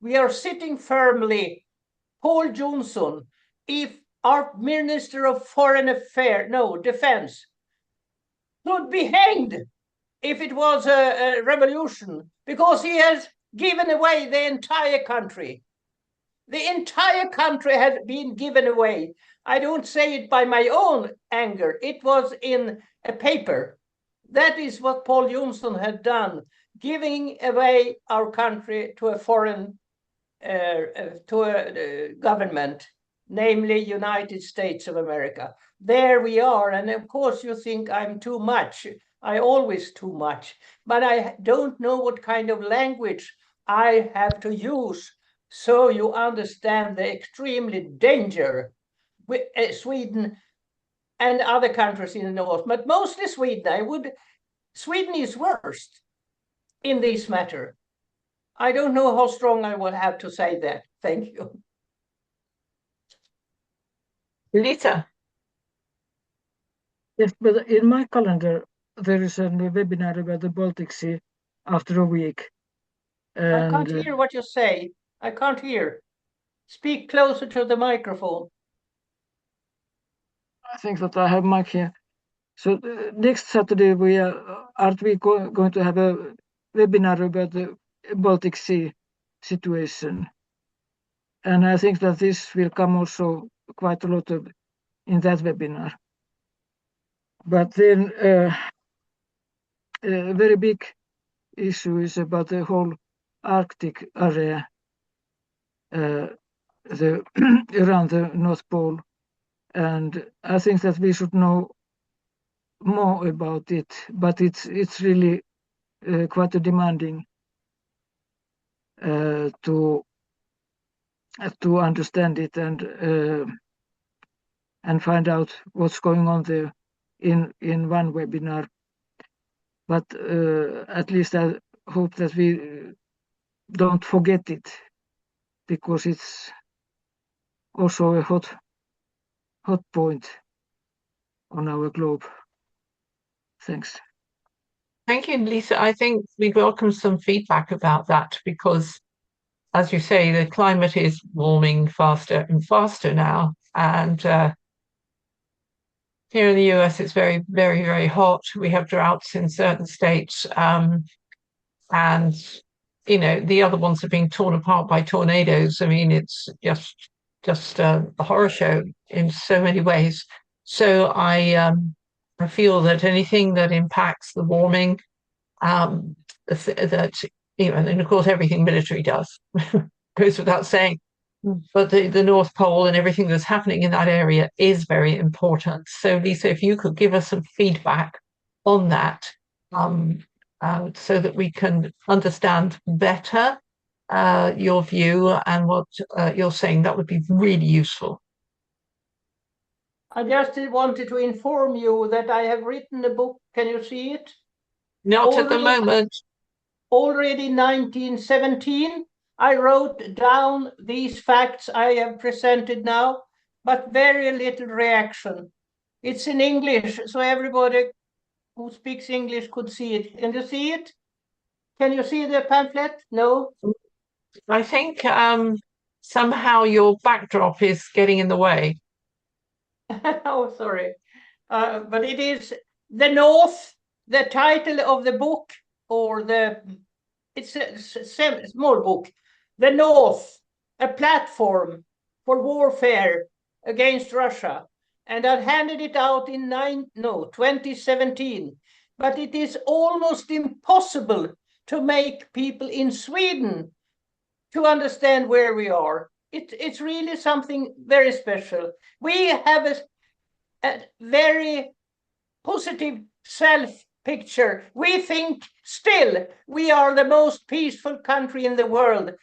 We are sitting firmly. Paul Johnson, if our Minister of Foreign Affairs, Defense, would be hanged if it was a revolution, because he has given away the entire country. The entire country has been given away. I don't say it by my own anger. It was in a paper. That is what Paul Johnson had done, giving away our country to a foreign government, namely United States of America. There we are. And of course you think I'm too much. I always too much, but I don't know what kind of language I have to use. So you understand the extremely danger with Sweden and other countries in the north, but mostly Sweden. Sweden is worst in this matter. I don't know how strong I will have to say that. Thank you. Lisa. Yes, but in my calendar, there is a webinar about the Baltic Sea after a week. And I can't hear what you say. I can't hear. Speak closer to the microphone. I think that I have mic here. So next Saturday, aren't we going to have a webinar about the Baltic Sea situation? And I think that this will come also quite a lot in that webinar. But then a very big issue is about the whole Arctic area around the North Pole. And I think that we should know more about it, but it's really quite a demanding to understand it and find out what's going on there in one webinar. But at least I hope that we don't forget it, because it's also a hot point on our globe. Thanks. Thank you, Lisa. I think we welcome some feedback about that because, as you say, the climate is warming faster and faster now. And here in the US, it's very, very, very hot. We have droughts in certain states. And, you know, the other ones are being torn apart by tornadoes. I mean, it's just a horror show in so many ways. So I feel that anything that impacts the warming, that, you know, and of course everything military does goes without saying, but the North Pole and everything that's happening in that area is very important. So Lisa, if you could give us some feedback on that, so that we can understand better your view and what you're saying, that would be really useful. I just wanted to inform you that I have written a book. Can you see it? Not at the moment. Already 1917, I wrote down these facts I have presented now, but very little reaction. It's in English, so everybody who speaks English could see it. Can you see it? Can you see the pamphlet? No? I think somehow your backdrop is getting in the way. Oh, sorry. But it is The North, the title of the book, or it's a small book. The North, a platform for warfare against Russia. And I handed it out in 2017. But it is almost impossible to make people in Sweden to understand where we are. It's really something very special. We have a very positive self-picture. We think still we are the most peaceful country in the world,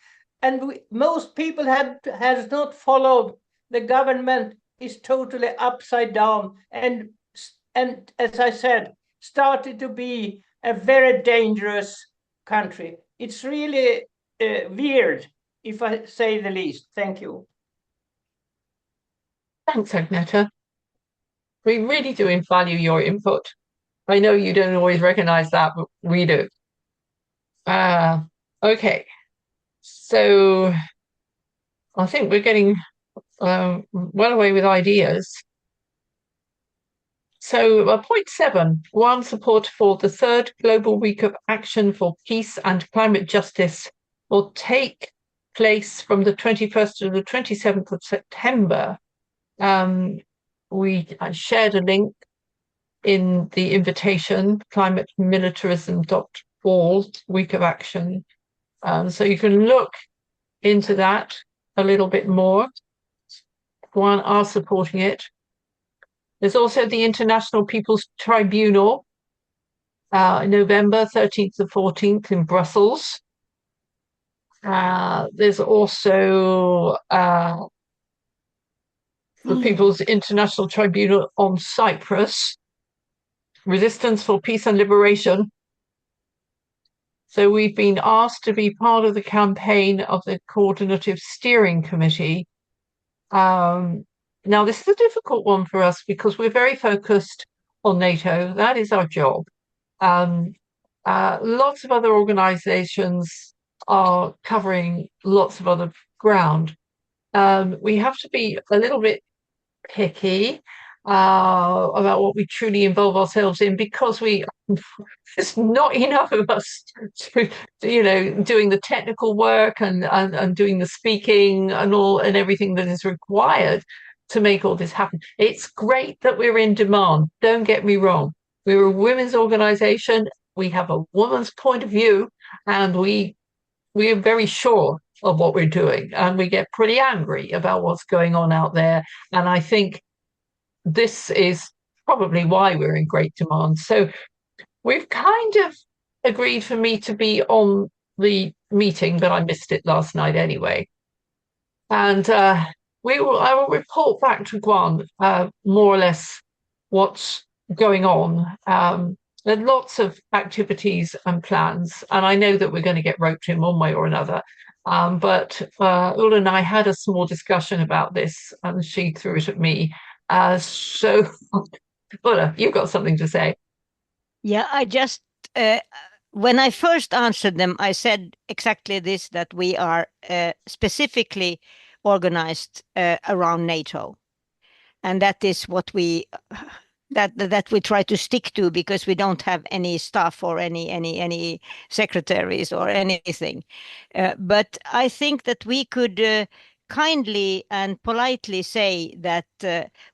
and most people has not followed. The government is totally upside down, and as I said, started to be a very dangerous country. It's really weird, if I say the least. Thank you. Thanks, Agneta. We really do value your input. I know you don't always recognize that, but we do. Okay. So I think we're getting well away with ideas. So point 7, GWUAN support for the 3rd Global Week of Action for Peace and Climate Justice will take place from the 21st to the 27th of September. We shared a link in the invitation, climatemilitarism.org, Week of Action. So you can look into that a little bit more. GWUAN are supporting it. There's also the International People's Tribunal, November 13th to 14th in Brussels. There's also the People's International Tribunal on Cyprus, Resistance for Peace and Liberation. So we've been asked to be part of the campaign of the Coordinative Steering Committee. Now, this is a difficult one for us because we're very focused on NATO. That is our job. Lots of other organizations are covering lots of other ground. We have to be a little bit picky about what we truly involve ourselves in because there's not enough of us to, doing the technical work and doing the speaking and everything that is required to make all this happen. It's great that we're in demand. Don't get me wrong. We're a women's organization. We have a woman's point of view, and we are very sure of what we're doing, and we get pretty angry about what's going on out there. And I think this is probably why we're in great demand. So we've kind of agreed for me to be on the meeting, but I missed it last night anyway. And I will report back to GWUAN more or less what's going on. There are lots of activities and plans, and I know that we're going to get roped in one way or another. But Ulla and I had a small discussion about this, and she threw it at me. So, Ulla, you've got something to say. Yeah, I just, when I first answered them, I said exactly this, that we are specifically organized around NATO. And that is what we try to stick to, because we don't have any staff or any secretaries or anything. But I think that we could kindly and politely say that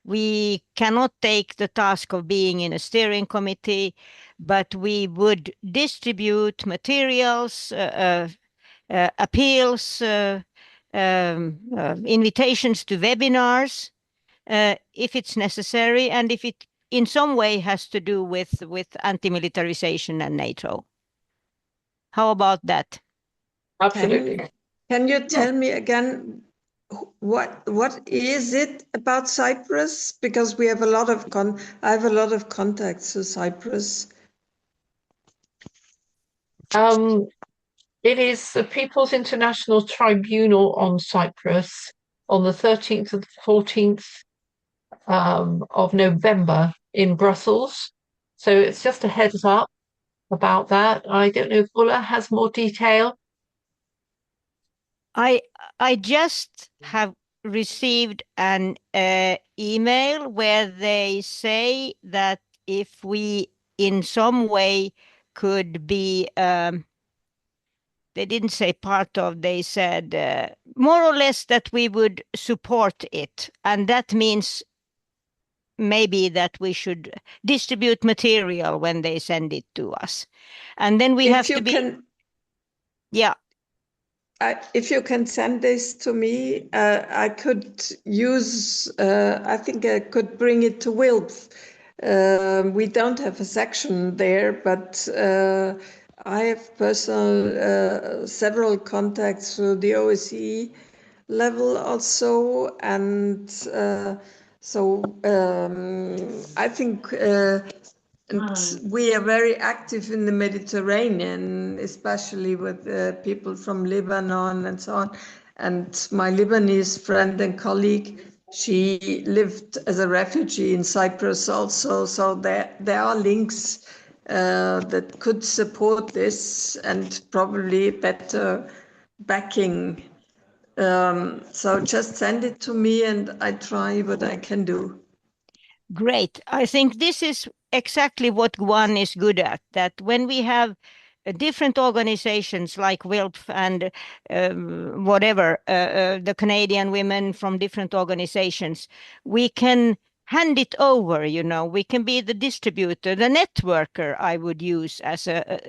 we cannot take the task of being in a steering committee, but we would distribute materials, appeals, invitations to webinars, if it's necessary, and if it in some way has to do with anti-militarization and NATO. How about that? Absolutely. Can you tell me again what is it about Cyprus? Because we have a lot of I have a lot of contacts to Cyprus. It is the People's International Tribunal on Cyprus on the 13th and 14th of November in Brussels. So it's just a heads up about that. I don't know if Ulla has more detail. I just have received an email where they say that if we in some way could be, they didn't say part of, they said more or less that we would support it. And that means maybe that we should distribute material when they send it to us. And then we have to be... Yeah. If you can send this to me, I could use, I think I could bring it to WILPF. We don't have a section there, but I have personal, several contacts through the OSCE level also. And so I think and we are very active in the Mediterranean, especially with people from Lebanon and so on. And my Lebanese friend and colleague, she lived as a refugee in Cyprus also. So there are links that could support this and probably better backing. So just send it to me and I try what I can do. Great. I think this is exactly what GWUAN is good at, that when we have different organizations like WILPF and whatever, the Canadian women from different organizations, we can hand it over, we can be the distributor, the networker, I would use as a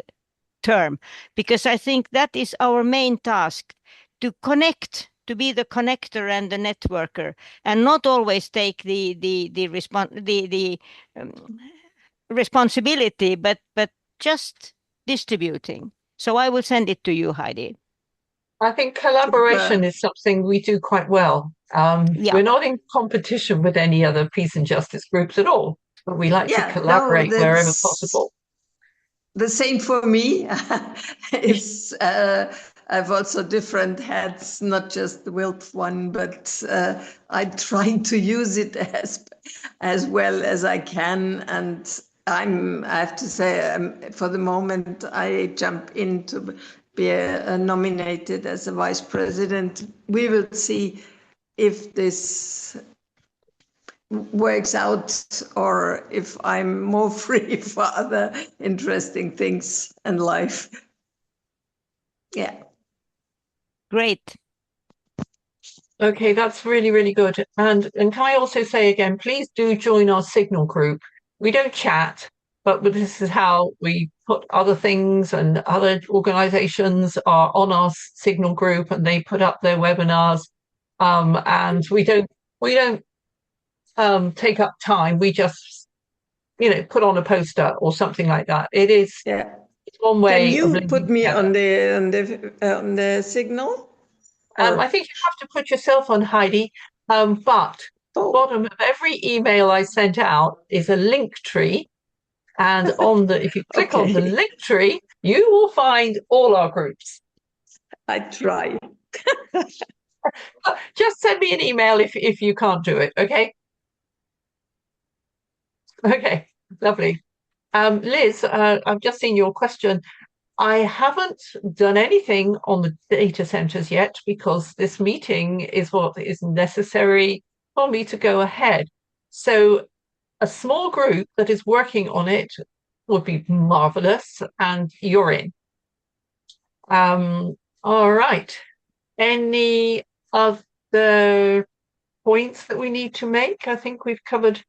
term, because I think that is our main task, to connect, to be the connector and the networker, and not always take the responsibility, but just distributing. So I will send it to you, Heidi. I think collaboration is something we do quite well. Yeah. We're not in competition with any other peace and justice groups at all, but we like to Yeah, no, collaborate wherever that's possible. the same for me. It's I've also different hats, not just the WILP one, but I try to use it as well as I can. And I have to say, for the moment, I jump in to be nominated as a vice president. We will see if this works out or if I'm more free for other interesting things in life. Yeah. Great. Okay, that's really, really good. And can I also say again, please do join our Signal group. We don't chat, but this is how we put other things, and other organizations are on our Signal group and they put up their webinars. And we don't take up time. We just, put on a poster or something like that. It's one way. Can you of put me together. on the Signal? I think you have to put yourself on, Heidi. But the bottom of every email I sent out is a link tree. And if you click on the link tree, you will find all our groups. I try. Just send me an email if you can't do it, okay? Okay, lovely. Liz, I've just seen your question. I haven't done anything on the data centers yet because this meeting is what is necessary for me to go ahead. So a small group that is working on it would be marvelous, and you're in. All right. Any other points that we need to make? I think we've covered.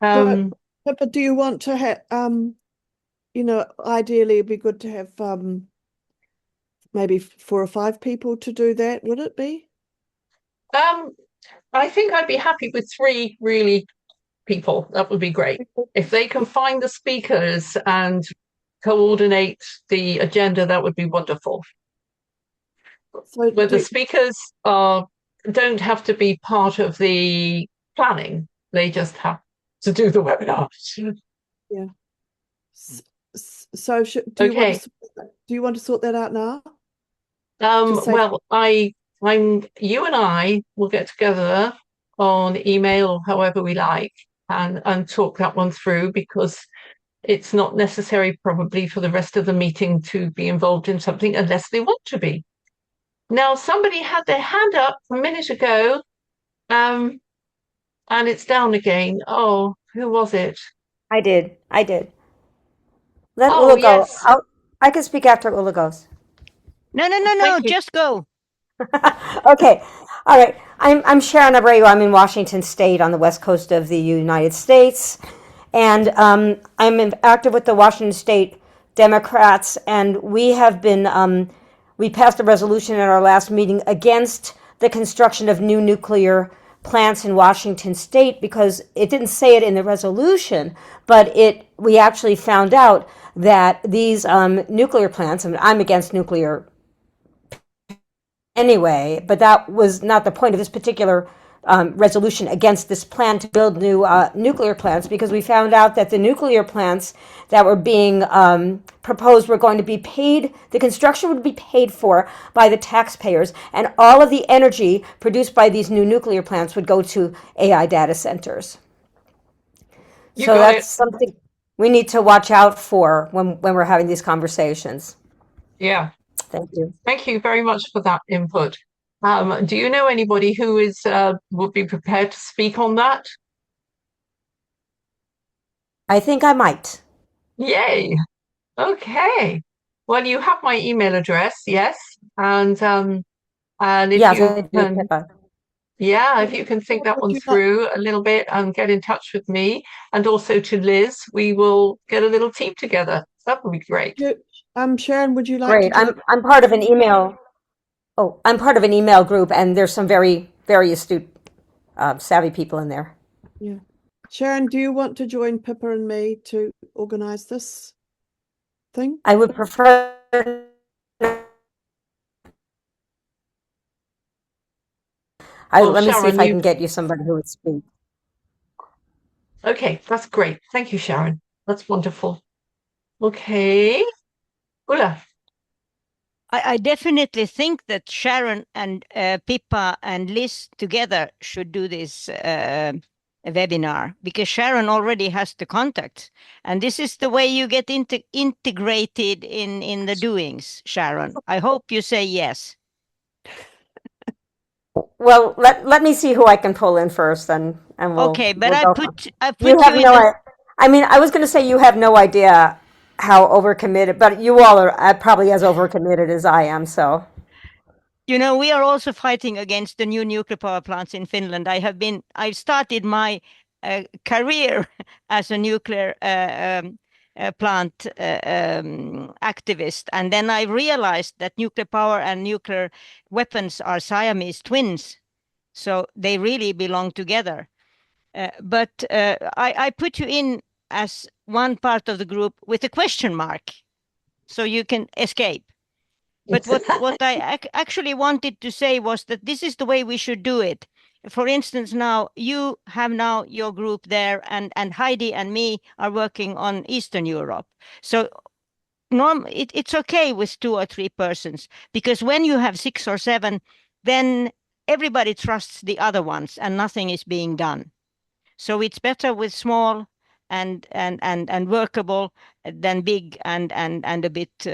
Pippa, do you want to have ideally it'd be good to have maybe 4 or 5 people to do that, would it be? I think I'd be happy with 3 really people. That would be great. If they can find the speakers and coordinate the agenda, that would be wonderful. So where the speakers don't have to be part of the planning. They just have to do the webinar. Yeah. So do you want to sort that out now? Well, you and I will get together on email or however we like and talk that one through, because it's not necessary probably for the rest of the meeting to be involved in something unless they want to be. Now, somebody had their hand up a minute ago, and it's down again. Oh, who was it? I did. Let Oh, Ula go. yes. I can speak after Ula goes. No, just go. Okay. All right. I'm Sharon Abreu. I'm in Washington State on the west coast of the United States. And I'm active with the Washington State Democrats. And we have been, we passed a resolution at our last meeting against the construction of new nuclear plants in Washington State, because it didn't say it in the resolution, but we actually found out that these nuclear plants, I mean, I'm against nuclear anyway, but that was not the point of this particular resolution against this plan to build new nuclear plants, because we found out that the nuclear plants that were being proposed were going to be paid, the construction would be paid for by the taxpayers, and all of the energy produced by these new nuclear plants would go to AI data centers. So that's something we need to watch out for when we're having these conversations. Yeah. Thank you. Thank you very much for that input. Do you know anybody who would be prepared to speak on that? I think I might. Yay. Okay. Well, you have my email address, yes. And if yes, you I do, can, Pippa. yeah, if you can think that one through a little bit and get in touch with me, and also to Liz, we will get a little team together. That would be great. Sharon, would you like Great. to do I'm part of an email. Oh, I'm part of an email group, and there's some very, very astute, savvy people in there. Yeah. Sharon, do you want to join Pippa and me to organize this? thing? I would prefer. Let me see if Sharon, I can get you somebody who would speak. Okay, that's great. Thank you, Sharon. That's wonderful. Okay. Ulla. I definitely think that Sharon and Pippa and Liz together should do this webinar, because Sharon already has the contacts, and this is the way you get integrated in the doings. Sharon, I hope you say yes. Well, let me see who I can pull in first, and Okay, but we'll I go put you have you in no. the. I mean, I was going to say you have no idea how overcommitted, but you all are probably as overcommitted as I am. So You know, we are also fighting against the new nuclear power plants in Finland. I started my career as a nuclear plant activist, and then I realized that nuclear power and nuclear weapons are Siamese twins, so they really belong together. But I put you in as one part of the group with a question mark, so you can escape. But what I actually wanted to say was that this is the way we should do it. For instance, now you have now your group there, and Heidi and me are working on Eastern Europe. So it's okay with 2 or 3 persons, because when you have 6 or 7, then everybody trusts the other ones and nothing is being done. So it's better with small and workable than big and a bit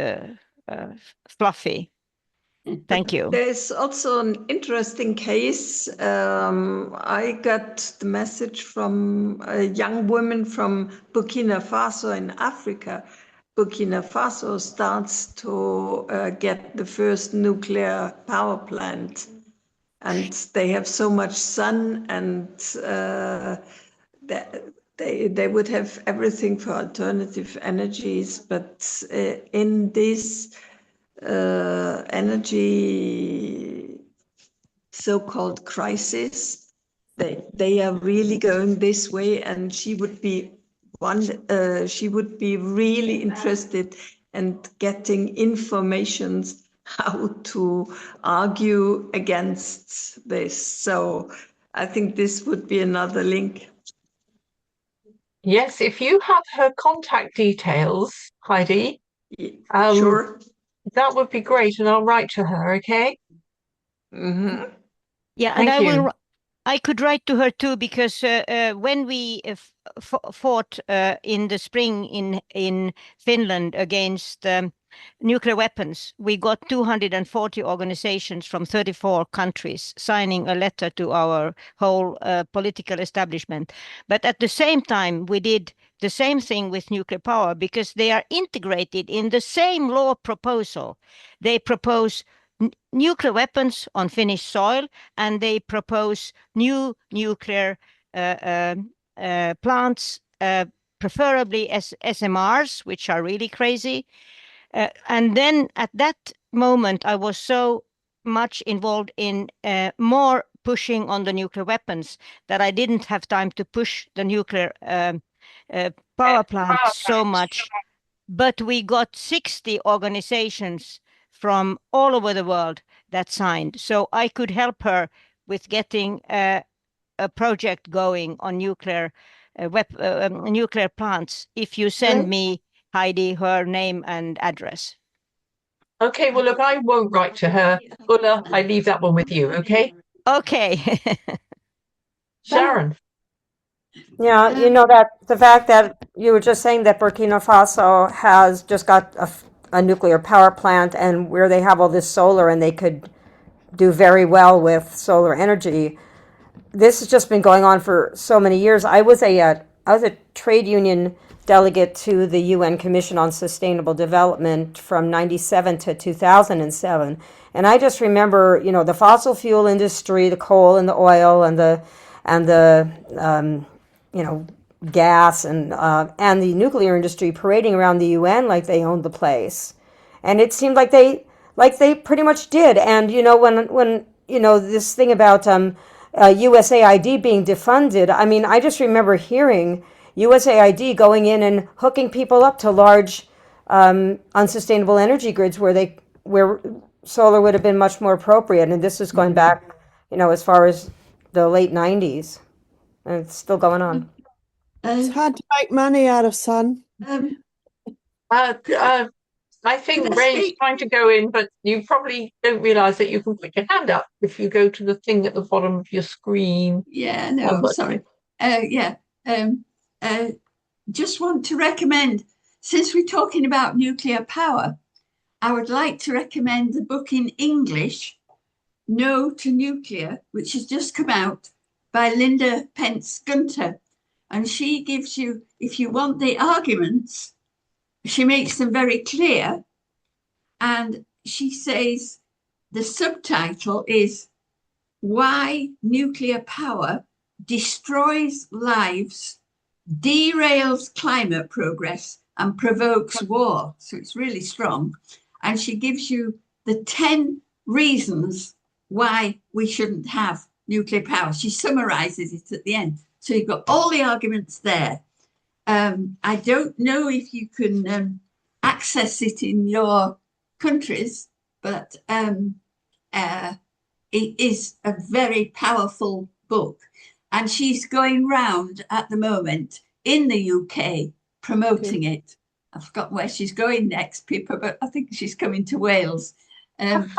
fluffy. Thank you. There's also an interesting case. I got the message from a young woman from Burkina Faso in Africa. Burkina Faso starts to get the first nuclear power plant, and they have so much sun, and they would have everything for alternative energies, but in this energy so-called crisis, they are really going this way, and she would be really interested in getting informations how to argue against this. So I think this would be another link. Yes, if you have her contact details, Heidi, Sure. That would be great, and I'll write to her, okay? Mm-hmm. Yeah, Thank and you. I could write to her too, because when we fought in the spring in Finland against nuclear weapons, we got 240 organizations from 34 countries signing a letter to our whole political establishment. But at the same time, we did the same thing with nuclear power, because they are integrated in the same law proposal. They propose nuclear weapons on Finnish soil, and they propose new nuclear plants, preferably as SMRs, which are really crazy. And then at that moment, I was so much involved in more pushing on the nuclear weapons that I didn't have time to push the nuclear power plants so much. But we got 60 organizations from all over the world that signed. So I could help her with getting a project going on nuclear nuclear plants if you send me, Heidi, her name and address. Okay, well, look, I won't write to her. Ulla, I leave that one with you, okay? Okay. Sharon. yeah, you know that the fact that you were just saying that Burkina Faso has just got a nuclear power plant, and where they have all this solar and they could do very well with solar energy. This has just been going on for so many years. I was a trade union delegate to the UN Commission on Sustainable Development from 97 to 2007. And I just remember, you know, the fossil fuel industry, the coal and the oil and the you know, gas and the nuclear industry parading around the UN like they owned the place. And it seemed like they pretty much did. And you know, when you know, this thing about USAID being defunded, I mean, I just remember hearing USAID going in and hooking people up to large unsustainable energy grids where solar would have been much more appropriate. And this is going back, as far as the late 90s, and it's still going on. It's hard to make money out of sun. I think Ray's trying to go in, but you probably don't realize that you can put your hand up if you go to the thing at the bottom of your screen. Yeah, no, I'm sorry. Just want to recommend, since we're talking about nuclear power, I would like to recommend the book in English, No to Nuclear, which has just come out by Linda Pence Gunter. And she gives you, if you want the arguments, she makes them very clear. And she says the subtitle is Why Nuclear Power Destroys Lives, Derails Climate Progress, and Provokes War. So it's really strong. And she gives you the 10 reasons why we shouldn't have nuclear power. She summarizes it at the end. So you've got all the arguments there. I don't know if you can access it in your countries, but it is a very powerful book. And she's going round at the moment in the UK promoting it. I've forgotten where she's going next, Pippa, but I think she's coming to Wales. And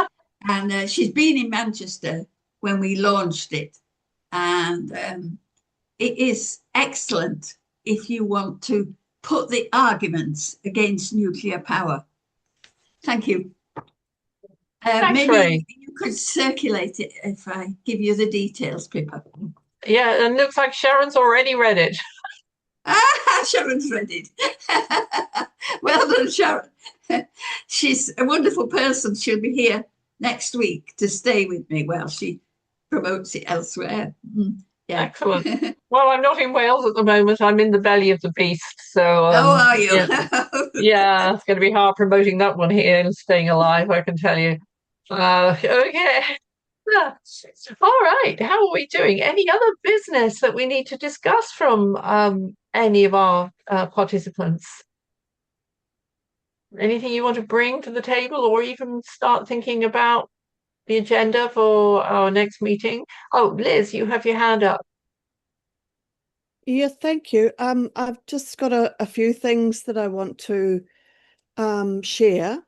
she's been in Manchester when we launched it. And it is excellent if you want to put the arguments against nuclear power. Thank you. Maybe Ray. you could circulate it if I give you the details, Pippa. Yeah, and looks like Sharon's already read it. Sharon's read it. Well done, Sharon. She's a wonderful person. She'll be here next week to stay with me while she promotes it elsewhere. Yeah. Excellent. Well, I'm not in Wales at the moment. I'm in the belly of the beast. So, are you? Yeah, it's going to be hard promoting that one here and staying alive, I can tell you. Okay. All right. How are we doing? Any other business that we need to discuss from any of our participants? Anything you want to bring to the table, or even start thinking about the agenda for our next meeting? Oh, Liz, you have your hand up. Yeah, thank you. I've just got a few things that I want to share.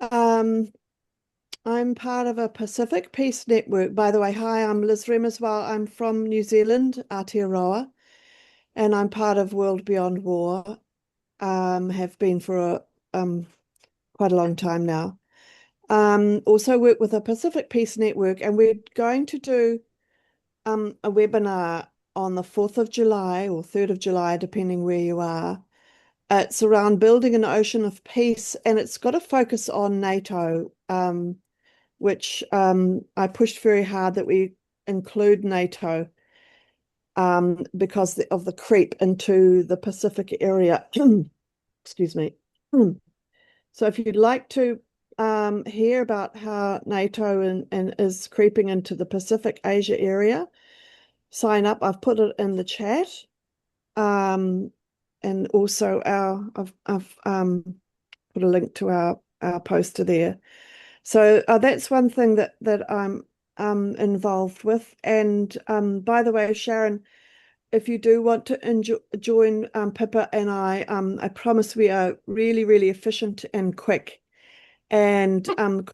I'm part of a Pacific Peace Network. By the way, hi, I'm Liz Rem as well. I'm from New Zealand, Aotearoa, and I'm part of World Beyond War. Have been for quite a long time now. Also work with a Pacific Peace Network, and we're going to do a webinar on the 4th of July or 3rd of July, depending where you are. It's around building an ocean of peace, and it's got a focus on NATO, which I pushed very hard that we include NATO because of the creep into the Pacific area. Excuse me. So if you'd like to hear about how NATO and is creeping into the Pacific Asia area, sign up. I've put it in the chat. And also I've put a link to our poster there. So that's one thing that I'm involved with. And by the way, Sharon, if you do want to join Pippa and I promise we are really, really efficient and quick, and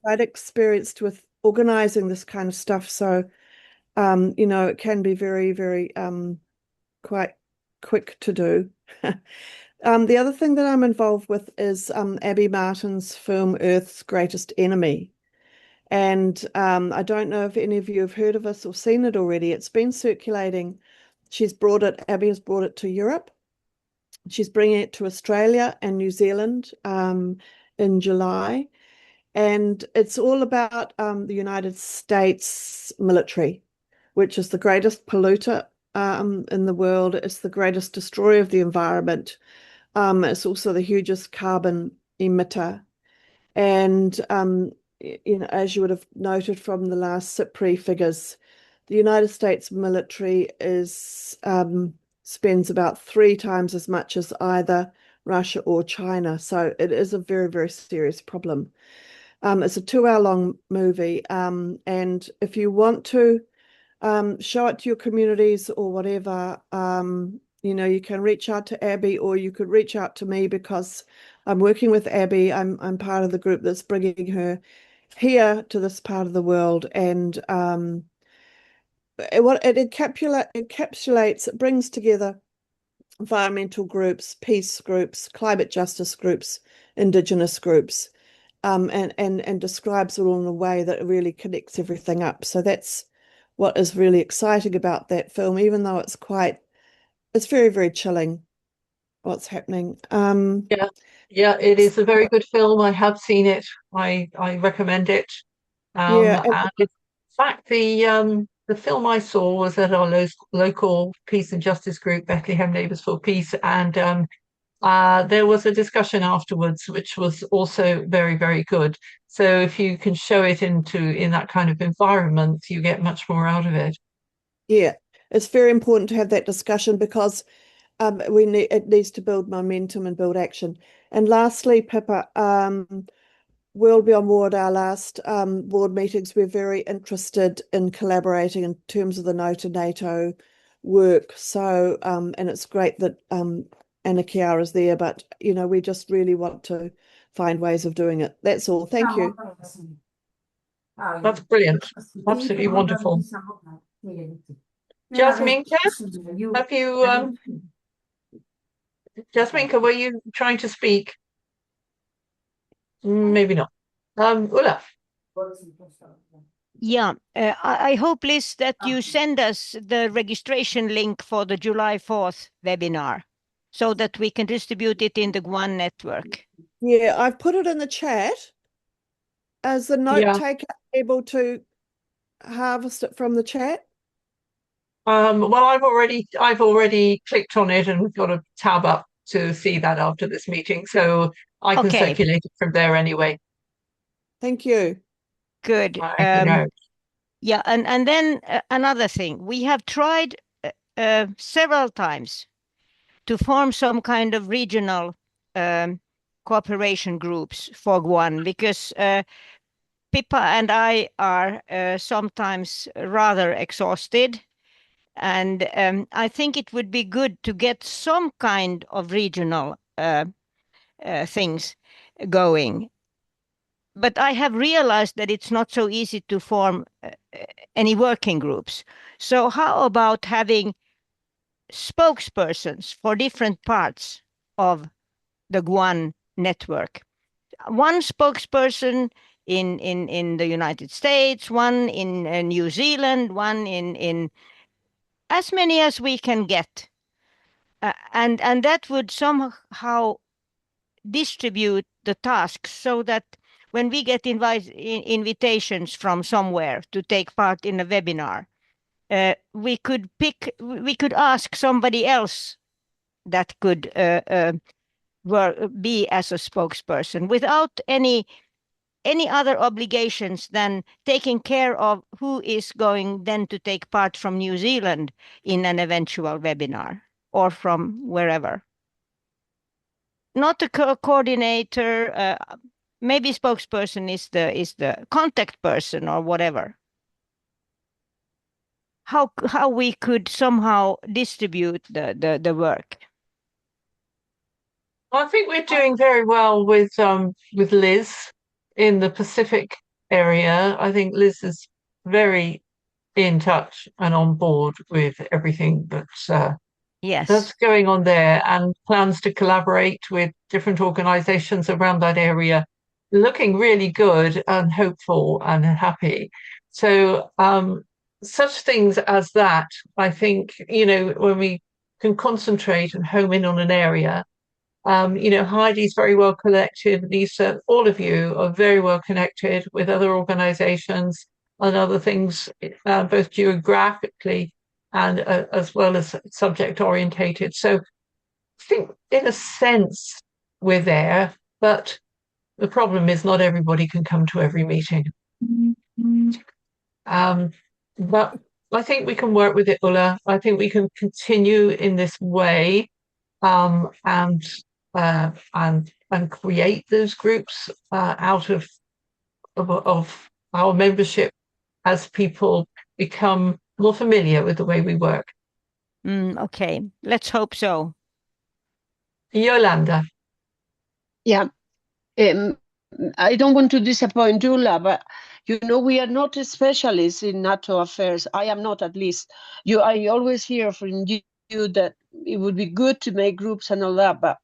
quite experienced with organizing this kind of stuff. So it can be very, very quite quick to do. The other thing that I'm involved with is Abby Martin's film Earth's Greatest Enemy. And I don't know if any of you have heard of this or seen it already. It's been circulating. Abby has brought it to Europe. She's bringing it to Australia and New Zealand in July. And it's all about the United States military, which is the greatest polluter in the world. It's the greatest destroyer of the environment. It's also the hugest carbon emitter. And, as you would have noted from the last CIPRI figures, the United States military spends about 3 times as much as either Russia or China. So it is a very, very serious problem. It's a 2-hour long movie. And if you want to show it to your communities or whatever, you can reach out to Abby, or you could reach out to me, because I'm working with Abby. I'm part of the group that's bringing her here to this part of the world, and it brings together environmental groups, peace groups, climate justice groups, Indigenous groups, and describes it all in a way that really connects everything up. So that's what is really exciting about that film, even though it's very, very chilling what's happening. Yeah, it is a very good film. I have seen it. I recommend it. Yeah, And in fact, the film I saw was at our local peace and justice group, Bethlehem Neighbours for Peace, and there was a discussion afterwards, which was also very, very good. So if you can show it in that kind of environment, you get much more out of it. yeah, it's very important to have that discussion, because it needs to build momentum and build action. And lastly, Pippa, World Beyond War at our last board meetings, we're very interested in collaborating in terms of the No to NATO work. So, and it's great that Anna Chiara is there, but we just really want to find ways of doing it. That's all. Thank you. That's brilliant. Absolutely wonderful. Jasminka, have you Jasminka, were you trying to speak? Maybe not. Ulla. Yeah, I hope, Liz, that you send us the registration link for the July 4th webinar so that we can distribute it in the GWUAN network. Yeah, I've put it in the chat. As the note taker able to harvest it from the chat? Well, I've already clicked on it and got a tab up to see that after this meeting, so I can circulate it from there anyway. Thank you. Good. Yeah, and then another thing, we have tried several times to form some kind of regional cooperation groups for GWUAN, because Pippa and I are sometimes rather exhausted. And I think it would be good to get some kind of regional things going. But I have realized that it's not so easy to form any working groups. So how about having spokespersons for different parts of the GWUAN network? One spokesperson in the United States, one in New Zealand, one in as many as we can get. And that would somehow distribute the tasks so that when we get invitations from somewhere to take part in a webinar, we could ask somebody else that could be as a spokesperson without any other obligations than taking care of who is going then to take part from New Zealand in an eventual webinar or from wherever. Not a coordinator, maybe spokesperson is the contact person or whatever. How we could somehow distribute the work. I think we're doing very well with Liz in the Pacific area. I think Liz is very in touch and on board with everything that's going on there, and plans to collaborate with different organizations around that area, looking really good and hopeful and happy. So such things as that, I think, when we can concentrate and home in on an area. Heidi's very well connected. Lisa, all of you are very well connected with other organizations and other things, both geographically and as well as subject orientated. So I think in a sense we're there, but the problem is not everybody can come to every meeting. But I think we can work with it, Ulla. I think we can continue in this way. And and create those groups out of our membership as people become more familiar with the way we work. Okay, let's hope so. Yolanda. Yeah. I don't want to disappoint Ulla, but we are not specialists in NATO affairs. I am not, at least. I always hear from you that it would be good to make groups and all that, but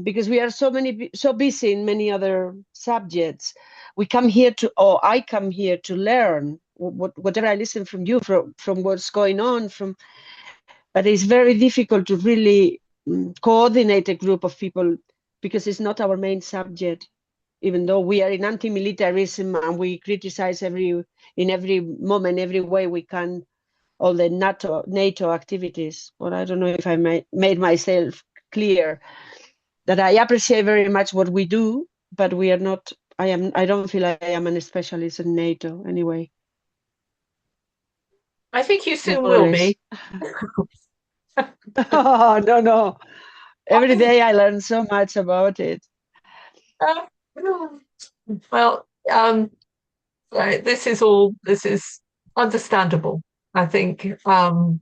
because we are so busy in many other subjects, I come here to learn whatever I listen from you, from what's going on, but it's very difficult to really coordinate a group of people because it's not our main subject, even though we are in anti-militarism and we criticize in every moment, every way we can, all the NATO activities. But I don't know if I made myself clear that I appreciate very much what we do, but we are not. I don't feel I am a specialist in NATO anyway. I think you soon will be. Oh, no. Every day I learn so much about it. Well, this is understandable, I think. And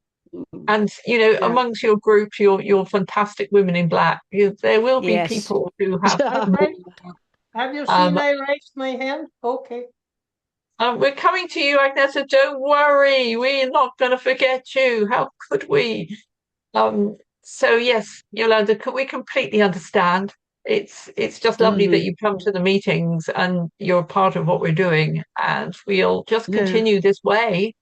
amongst your group, your fantastic women in black, there will be people who have. Have you seen I raised my hand? Okay. We're coming to you, Agneta. Don't worry, we're not going to forget you. How could we? So yes, Yolanda, we completely understand. It's just lovely that you come to the meetings and you're part of what we're doing, and we'll just continue this way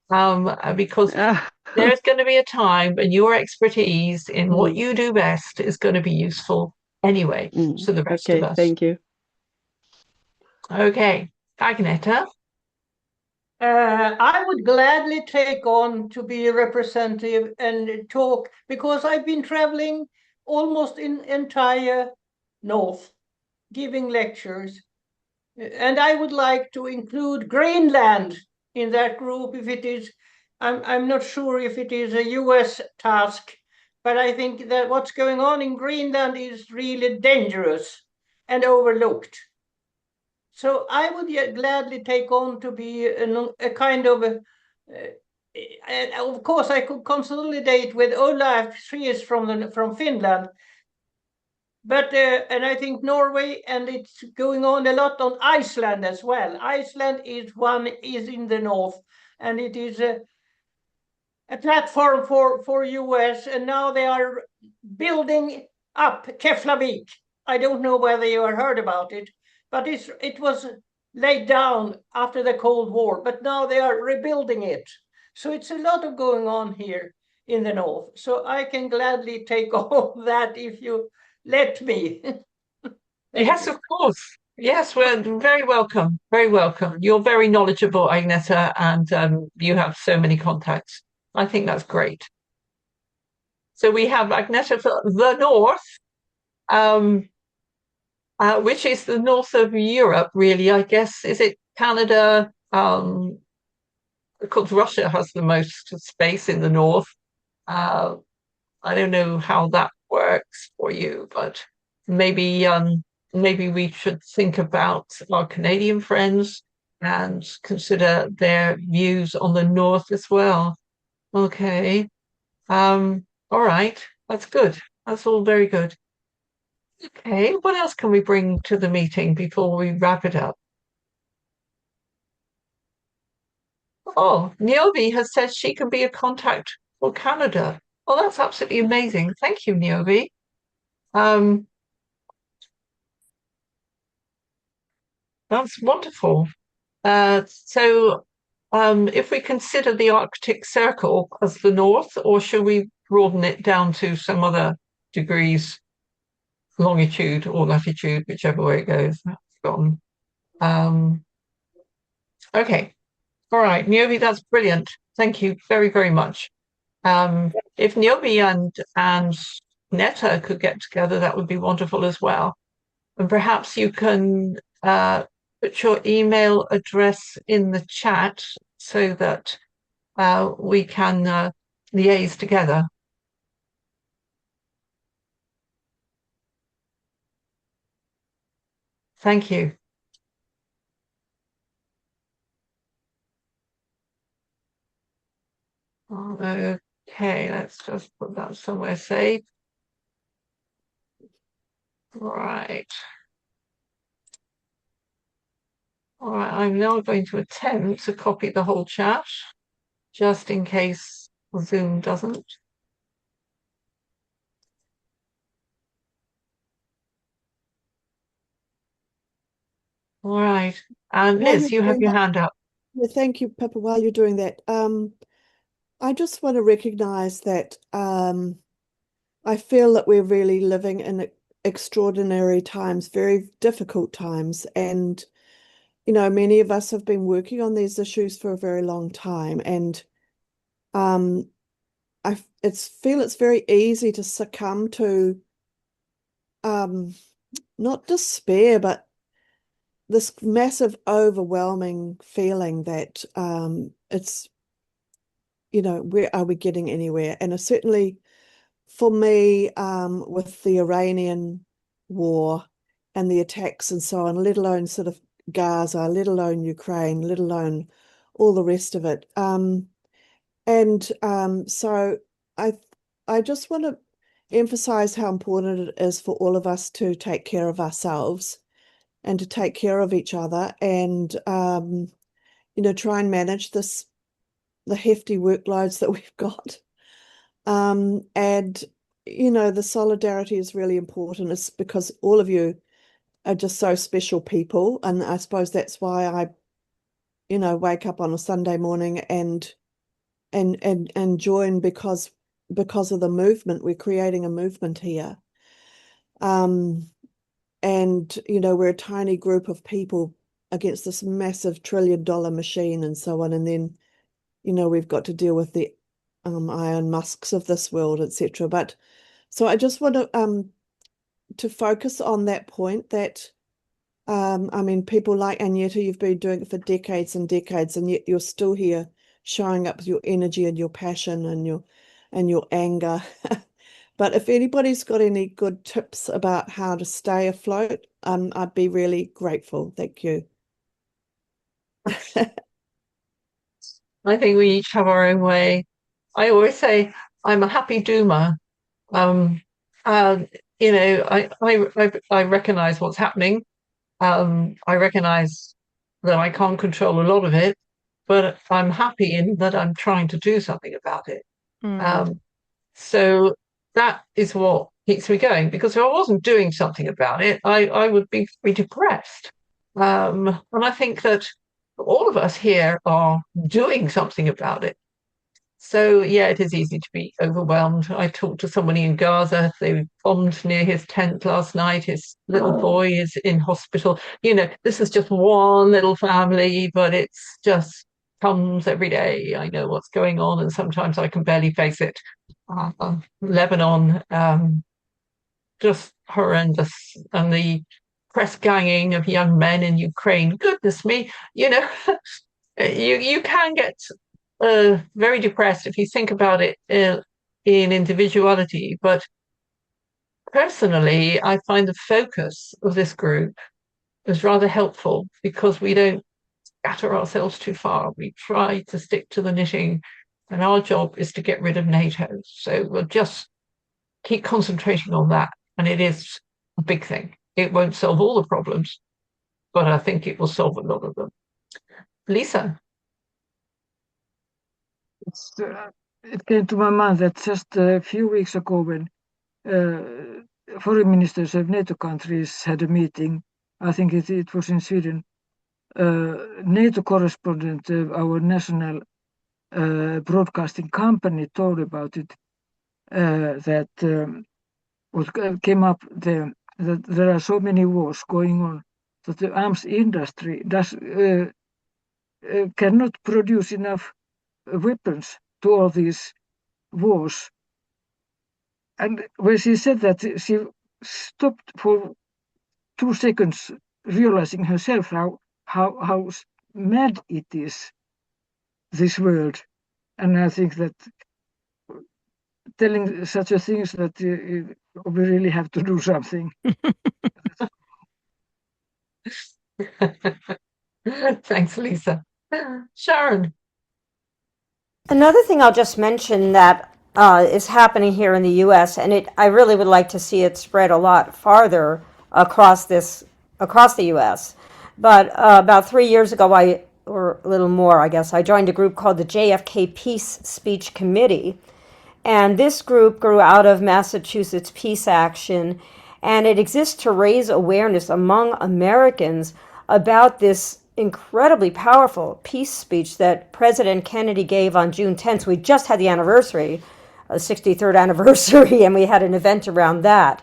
because there's going to be a time when your expertise in what you do best is going to be useful anyway to the rest of us. Thank you. Okay, Agneta. I would gladly take on to be a representative and talk, because I've been traveling almost in entire North, giving lectures. And I would like to include Greenland in that group if it is. I'm not sure if it is a US task, but I think that what's going on in Greenland is really dangerous and overlooked. So I would gladly take on to be a kind of and of course I could consolidate with Olaf. She is from Finland, but and I think Norway, and it's going on a lot on Iceland as well. Iceland is in the north, and it is a platform for US, and now they are building up Keflavik. I don't know whether you have heard about it, but it was laid down after the Cold War, but now they are rebuilding it. So it's a lot of going on here in the north. So I can gladly take all that if you let me. Yes, of course. Yes, we're very welcome. Very welcome. You're very knowledgeable, Agneta, and you have so many contacts. I think that's great. So we have Agneta for the North, which is the north of Europe, really, I guess. Is it Canada? Of course, Russia has the most space in the north. I don't know how that works for you, but maybe we should think about our Canadian friends and consider their views on the north as well. Okay. All right. That's good. That's all very good. Okay. What else can we bring to the meeting before we wrap it up? Oh, Niobe has said she can be a contact for Canada. Oh, that's absolutely amazing. Thank you, Niobe. That's wonderful. So if we consider the Arctic Circle as the north, or should we broaden it down to some other degrees, longitude or latitude, whichever way it goes? That's gone. Okay. All right, Niobe, that's brilliant. Thank you very, very much. If Niobe and Netta could get together, that would be wonderful as well. And perhaps you can put your email address in the chat so that we can liaise together. Thank you. Okay, let's just put that somewhere safe. Right. All right, I'm now going to attempt to copy the whole chat, just in case Zoom doesn't. All right. And Liz, you have your hand up. Yeah, thank you, Pippa. While you're doing that, I just want to recognize that I feel that we're really living in extraordinary times, very difficult times. And, you know, many of us have been working on these issues for a very long time. And I feel it's very easy to succumb to not despair, but this massive overwhelming feeling that it's, you know, where are we getting anywhere? And certainly for me, with the Iranian war and the attacks and so on, let alone sort of Gaza, let alone Ukraine, let alone all the rest of it. So I just want to emphasize how important it is for all of us to take care of ourselves and to take care of each other and you know, try and manage the hefty workloads that we've got. And you know, the solidarity is really important. It's because all of you are just so special people, and I suppose that's why I, you know, wake up on a Sunday morning and join because of the movement. We're creating a movement here. And you know, we're a tiny group of people against this massive $1 trillion machine and so on. And then, you know, we've got to deal with the Elon Musks of this world, etc. But so I just want to focus on that point that I mean, people like Agneta, you've been doing it for decades and decades, and yet you're still here showing up with your energy and your passion and your anger. But if anybody's got any good tips about how to stay afloat, I'd be really grateful. Thank you. I think we each have our own way. I always say I'm a happy doomer. You know, I recognize what's happening. I recognize that I can't control a lot of it, but I'm happy in that I'm trying to do something about it. So that is what keeps me going, because if I wasn't doing something about it, I would be very depressed. And I think that all of us here are doing something about it. So yeah, it is easy to be overwhelmed. I talked to somebody in Gaza. They bombed near his tent last night. His little boy is in hospital. You know, this is just one little family, but it's just comes every day. I know what's going on, and sometimes I can barely face it. Lebanon, just horrendous, and the press ganging of young men in Ukraine. Goodness me, you know, you can get very depressed if you think about it in individuality. But personally, I find the focus of this group is rather helpful because we don't scatter ourselves too far. We try to stick to the knitting, and our job is to get rid of NATO. So we'll just keep concentrating on that. And it is a big thing. It won't solve all the problems, but I think it will solve a lot of them. Lisa. It came to my mind that just a few weeks ago when foreign ministers of NATO countries had a meeting, I think it was in Sweden, NATO correspondent of our national broadcasting company told about it, that what came up there, that there are so many wars going on that the arms industry cannot produce enough weapons to all these wars. And when she said that, she stopped for 2 seconds, realizing herself how mad it is, this world. And I think that telling such a thing is that we really have to do something. Thanks, Lisa. Sharon. Another thing I'll just mention that is happening here in the U.S., and I really would like to see it spread a lot farther across the U.S. But about 3 years ago, or a little more, I guess, I joined a group called the JFK Peace Speech Committee, and this group grew out of Massachusetts Peace Action, and it exists to raise awareness among Americans about this incredibly powerful peace speech that President Kennedy gave on June 10th. We just had the anniversary, 63rd anniversary, and we had an event around that.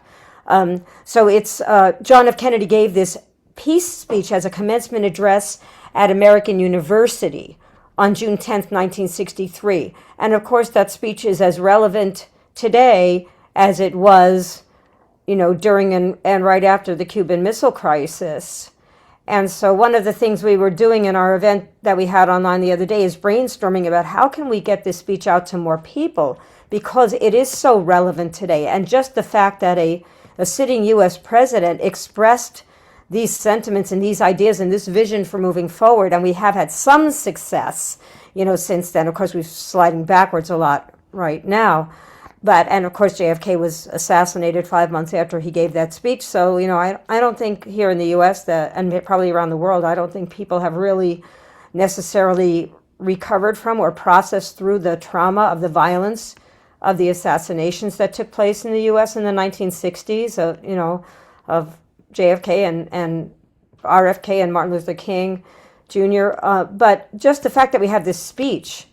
So it's John F. Kennedy gave this peace speech as a commencement address at American University on June 10th, 1963. And of course, that speech is as relevant today as it was, during and right after the Cuban Missile Crisis. And so one of the things we were doing in our event that we had online the other day is brainstorming about how can we get this speech out to more people, because it is so relevant today. And just the fact that a sitting U.S. president expressed these sentiments and these ideas and this vision for moving forward, and we have had some success, since then. Of course, we're sliding backwards a lot right now. And of course, JFK was assassinated 5 months after he gave that speech. So, I don't think here in the U.S. and probably around the world, I don't think people have really necessarily recovered from or processed through the trauma of the violence of the assassinations that took place in the U.S. in the 1960s, of JFK and RFK and Martin Luther King Jr. But just the fact that we have this speech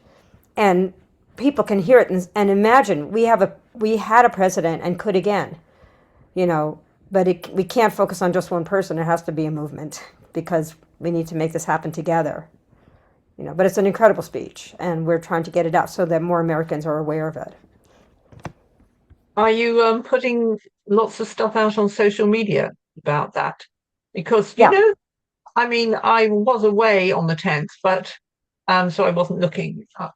and people can hear it and imagine we had a president and could again, but we can't focus on just one person. It has to be a movement because we need to make this happen together, but it's an incredible speech and we're trying to get it out so that more Americans are aware of it. Are you putting lots of stuff out on social media about that? Because, I was away on the 10th, but so I wasn't looking up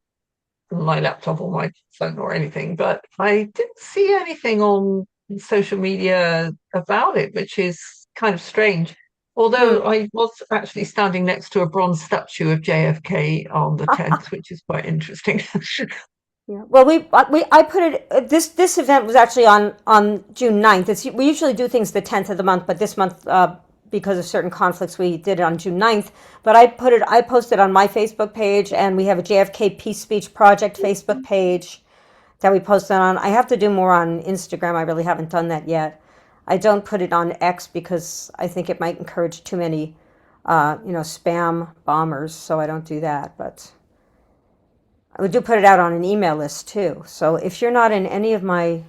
my laptop or my phone or anything, but I didn't see anything on social media about it, which is kind of strange. Although I was actually standing next to a bronze statue of JFK on the 10th, which is quite interesting. Yeah. Well, I put it. This event was actually on June 9th. We usually do things the 10th of the month, but this month, because of certain conflicts, we did it on June 9th. But I posted on my Facebook page, and we have a JFK Peace Speech Project Facebook page that we posted on. I have to do more on Instagram. I really haven't done that yet. I don't put it on X because I think it might encourage too many, spam bombers. So I don't do that. But I do put it out on an email list too. So if you're not in any of my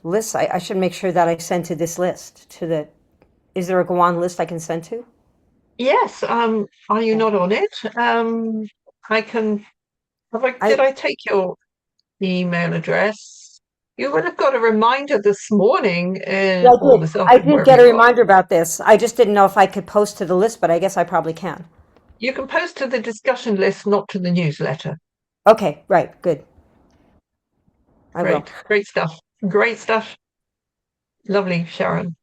lists, I should make sure that I send to this list. Is there a GWUAN list I can send to? Yes. Are you not on it? I can. Did I take your email address? You would have got a reminder this morning. I did get a reminder about this. I just didn't know if I could post to the list, but I guess I probably can. You can post to the discussion list, not to the newsletter. Okay, right, good. I will. Great stuff. Great stuff. Lovely, Sharon.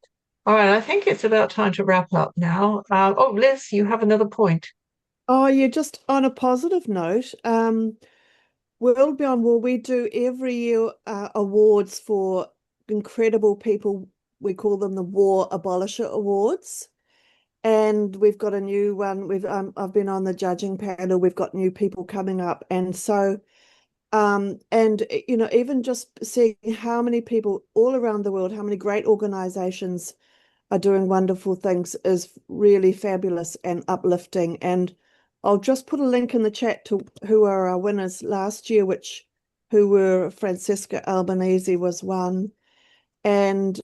All right, I think it's about time to wrap up now. Liz, you have another point. Oh, yeah, just on a positive note, World Beyond War, we do every year awards for incredible people. We call them the War Abolisher Awards. And we've got a new one. I've been on the judging panel. We've got new people coming up. And so, even just seeing how many people all around the world, how many great organizations are doing wonderful things is really fabulous and uplifting. And I'll just put a link in the chat to who are our winners last year, who were Francesca Albanese was one. And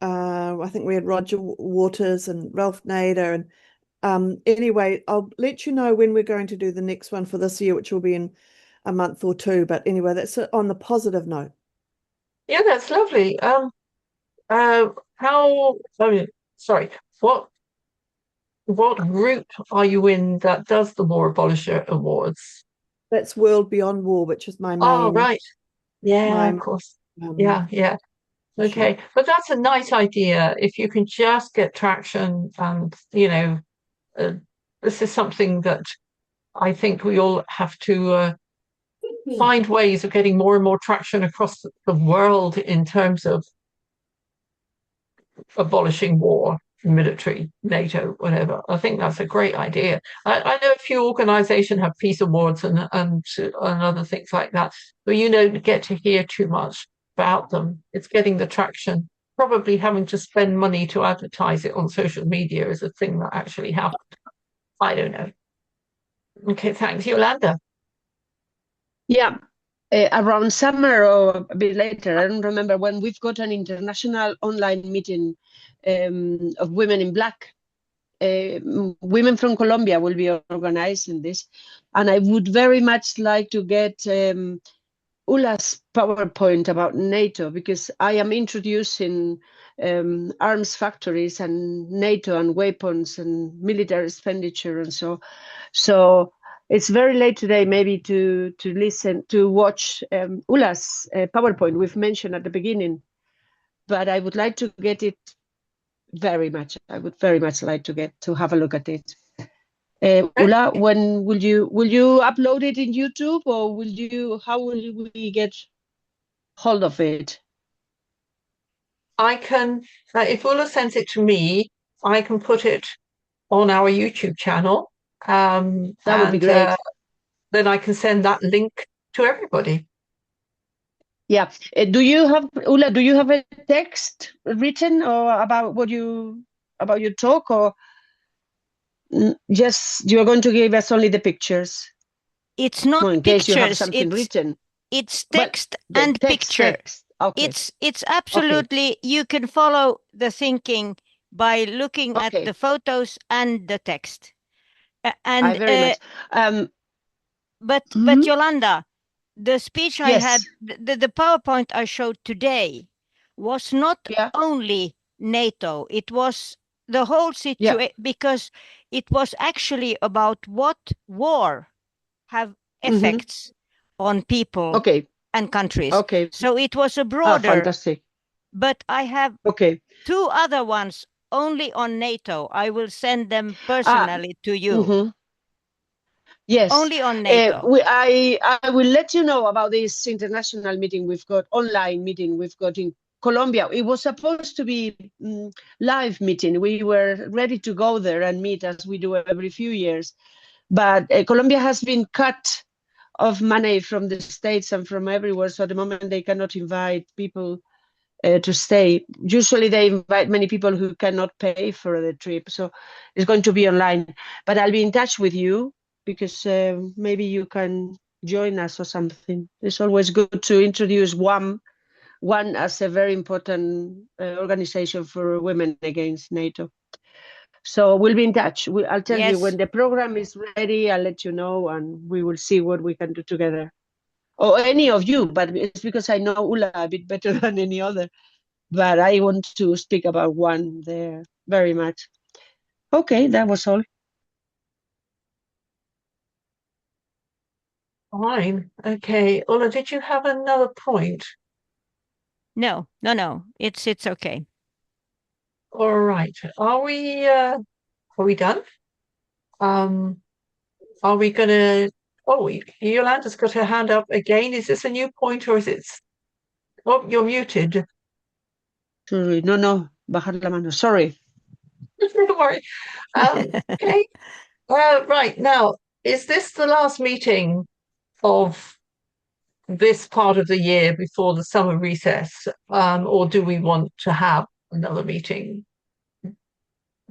I think we had Roger Waters and Ralph Nader. And anyway, I'll let you know when we're going to do the next one for this year, which will be in a month or two. But anyway, that's on the positive note. Yeah, that's lovely. What group are you in that does the War Abolisher Awards? That's World Beyond War, which is my main. Oh, right. Yeah, of course. Yeah. Okay, but that's a nice idea. If you can just get traction, and this is something that I think we all have to find ways of getting more and more traction across the world in terms of abolishing war, military, NATO, whatever. I think that's a great idea. I know a few organizations have peace awards and other things like that, but you don't get to hear too much about them. It's getting the traction. Probably having to spend money to advertise it on social media is a thing that actually happened. I don't know. Okay, thanks. Yolanda. Yeah, around summer or a bit later, I don't remember when, we've got an international online meeting of women in black. Women from Colombia will be organizing this, and I would very much like to get Ula's PowerPoint about NATO, because I am introducing arms factories and NATO and weapons and military expenditure and so it's very late today maybe to watch Ula's PowerPoint we've mentioned at the beginning, but I would like to get it very much. I would very much like to have a look at it. Ula, when will you upload it in YouTube, or how will we get hold of it? I can, if Ula sends it to me, I can put it on our YouTube channel. That would be great. Then I can send that link to everybody. Yeah. Do you have, Ula, do you have a text written or about about your talk, or just you're going to give us only the pictures? It's not in pictures. Case you have something written. It's text but and picture. Text. Okay. It's absolutely, okay. You can follow the thinking by looking at the photos and the text. And very much. But Yolanda, the speech I had, the PowerPoint I showed today was not only NATO. It was the whole situation, because it was actually about what war have effects on people and countries. Okay. So it was a broader. Fantastic. But I have two other ones only on NATO. I will send them personally to you. Yes. Only on NATO. I will let you know about this international meeting online meeting we've got in Colombia. It was supposed to be live meeting. We were ready to go there and meet as we do every few years. But Colombia has been cut of money from the States and from everywhere. So at the moment they cannot invite people to stay. Usually they invite many people who cannot pay for the trip. So it's going to be online. But I'll be in touch with you, because maybe you can join us or something. It's always good to introduce GWUAN as a very important organization for women against NATO. So we'll be in touch. I'll tell you when the program is ready. I'll let you know, and we will see what we can do together. Or any of you, but it's because I know Ula a bit better than any other. But I want to speak about GWUAN there very much. Okay, that was all. Fine. Okay. Ula, did you have another point? No. It's okay. All right. Are we done? Are we gonna? Oh, Yolanda's got her hand up again. Is this a new point, or is it? Oh, you're muted. Sorry. No. Bajar la mano. Sorry. Don't worry. Okay. Right now, is this the last meeting of this part of the year before the summer recess, or do we want to have another meeting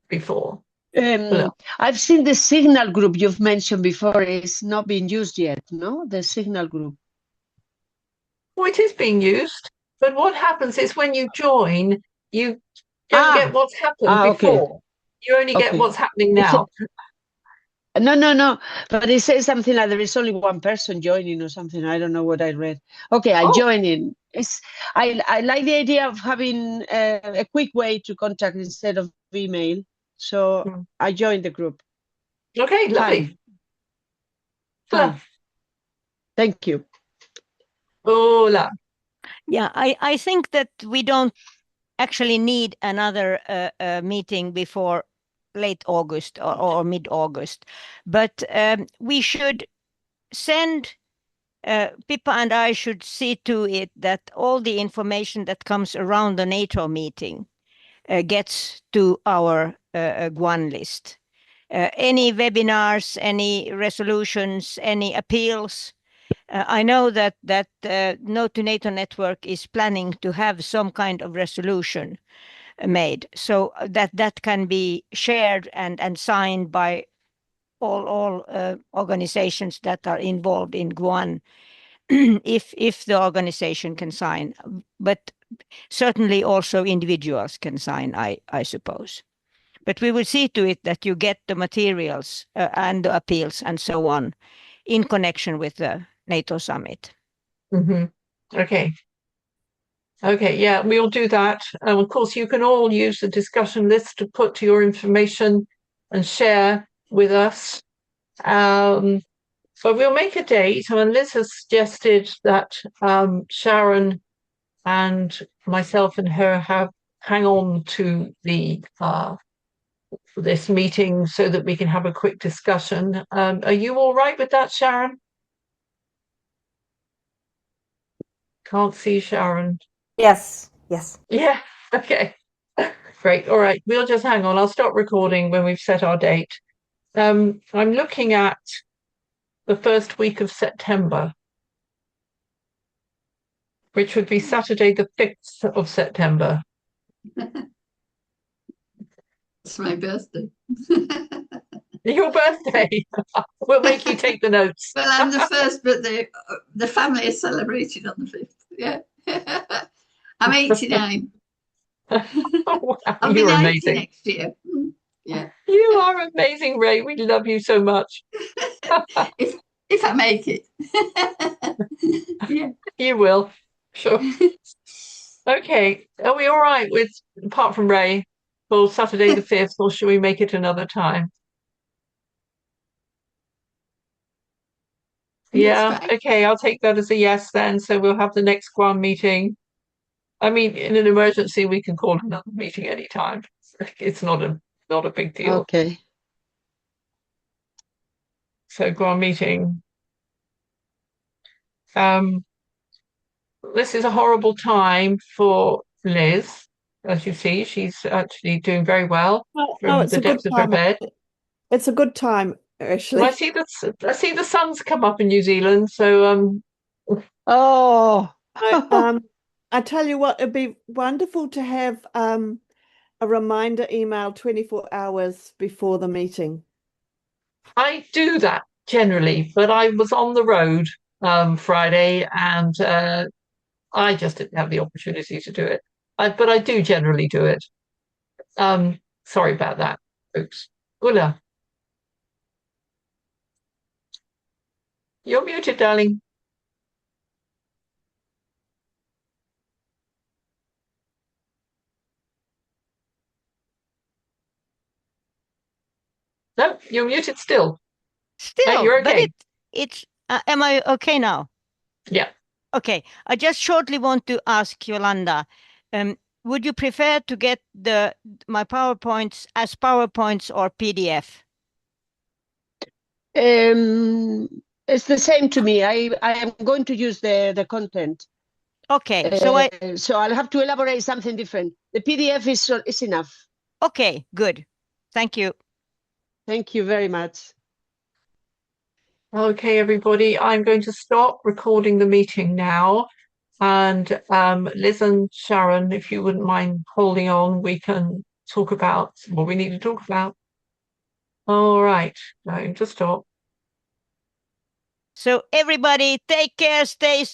before? I've seen the Signal group you've mentioned before is not being used yet, no? The Signal group. Well, it is being used, but what happens is when you join, you don't get what's happened before. You only get what's happening now. No. But it says something like there is only one person joining or something. I don't know what I read. Okay, I join in. I like the idea of having a quick way to contact instead of email. So I joined the group. Okay, lovely. Fine. Thank you. Hola. Yeah, I think that we don't actually need another meeting before late August or mid-August, but we should send, Pippa and I should see to it that all the information that comes around the NATO meeting gets to our GWUAN list. Any webinars, any resolutions, any appeals. I know that No to NATO Network is planning to have some kind of resolution made, so that can be shared and signed by all organizations that are involved in GWUAN, if the organization can sign, but certainly also individuals can sign, I suppose. But we will see to it that you get the materials and the appeals and so on in connection with the NATO summit. Mm-hmm. Okay. Okay, yeah, we'll do that. Of course, you can all use the discussion list to put your information and share with us. But we'll make a date. I mean, Liz has suggested that Sharon and myself and her hang on to this meeting so that we can have a quick discussion. Are you all right with that, Sharon? Can't see Sharon. Yes, yes. Yeah, okay. Great. All right. We'll just hang on. I'll stop recording when we've set our date. I'm looking at the first week of September, which would be Saturday, the 5th of September. It's my birthday. Your birthday. We'll make you take the notes. Well, I'm the first, but the family is celebrated on the 5th. Yeah. I'm 89. Oh, wow. I'll be You're 90 amazing. next year. Yeah. You are amazing, Ray. We love you so much. if I make it. Yeah. You will. Sure. Okay. Are we all right with, apart from Ray, for Saturday the 5th, or should we make it another time? Yeah, okay, I'll take that as a yes then. So we'll have the next GWUAN meeting. I mean, in an emergency, we can call another meeting anytime. It's not a big deal. Okay. So GWUAN meeting. This is a horrible time for Liz. As you see, she's actually doing very well from it's the a good depths of her time. bed. It's a good time, actually. Well, I see the sun's come up in New Zealand, so Oh, I tell you what, it'd be wonderful to have a reminder email 24 hours before the meeting. I do that generally, but I was on the road Friday and I just didn't have the opportunity to do it. But I do generally do it. Sorry about that, folks. Ulla, you're muted, darling. No, you're muted still. Still, you're okay. but it's am I okay now? Yeah. Okay. I just shortly want to ask Yolanda, would you prefer to get my PowerPoints as PowerPoints or PDF? it's the same to me. I am going to use the content. Okay, so I'll have to elaborate something different. The PDF is enough. Okay, good. Thank you. Thank you very much. Okay, everybody, I'm going to stop recording the meeting now. And Liz and Sharon, if you wouldn't mind holding on, we can talk about what we need to talk about. All right, time to stop. So everybody take care, stay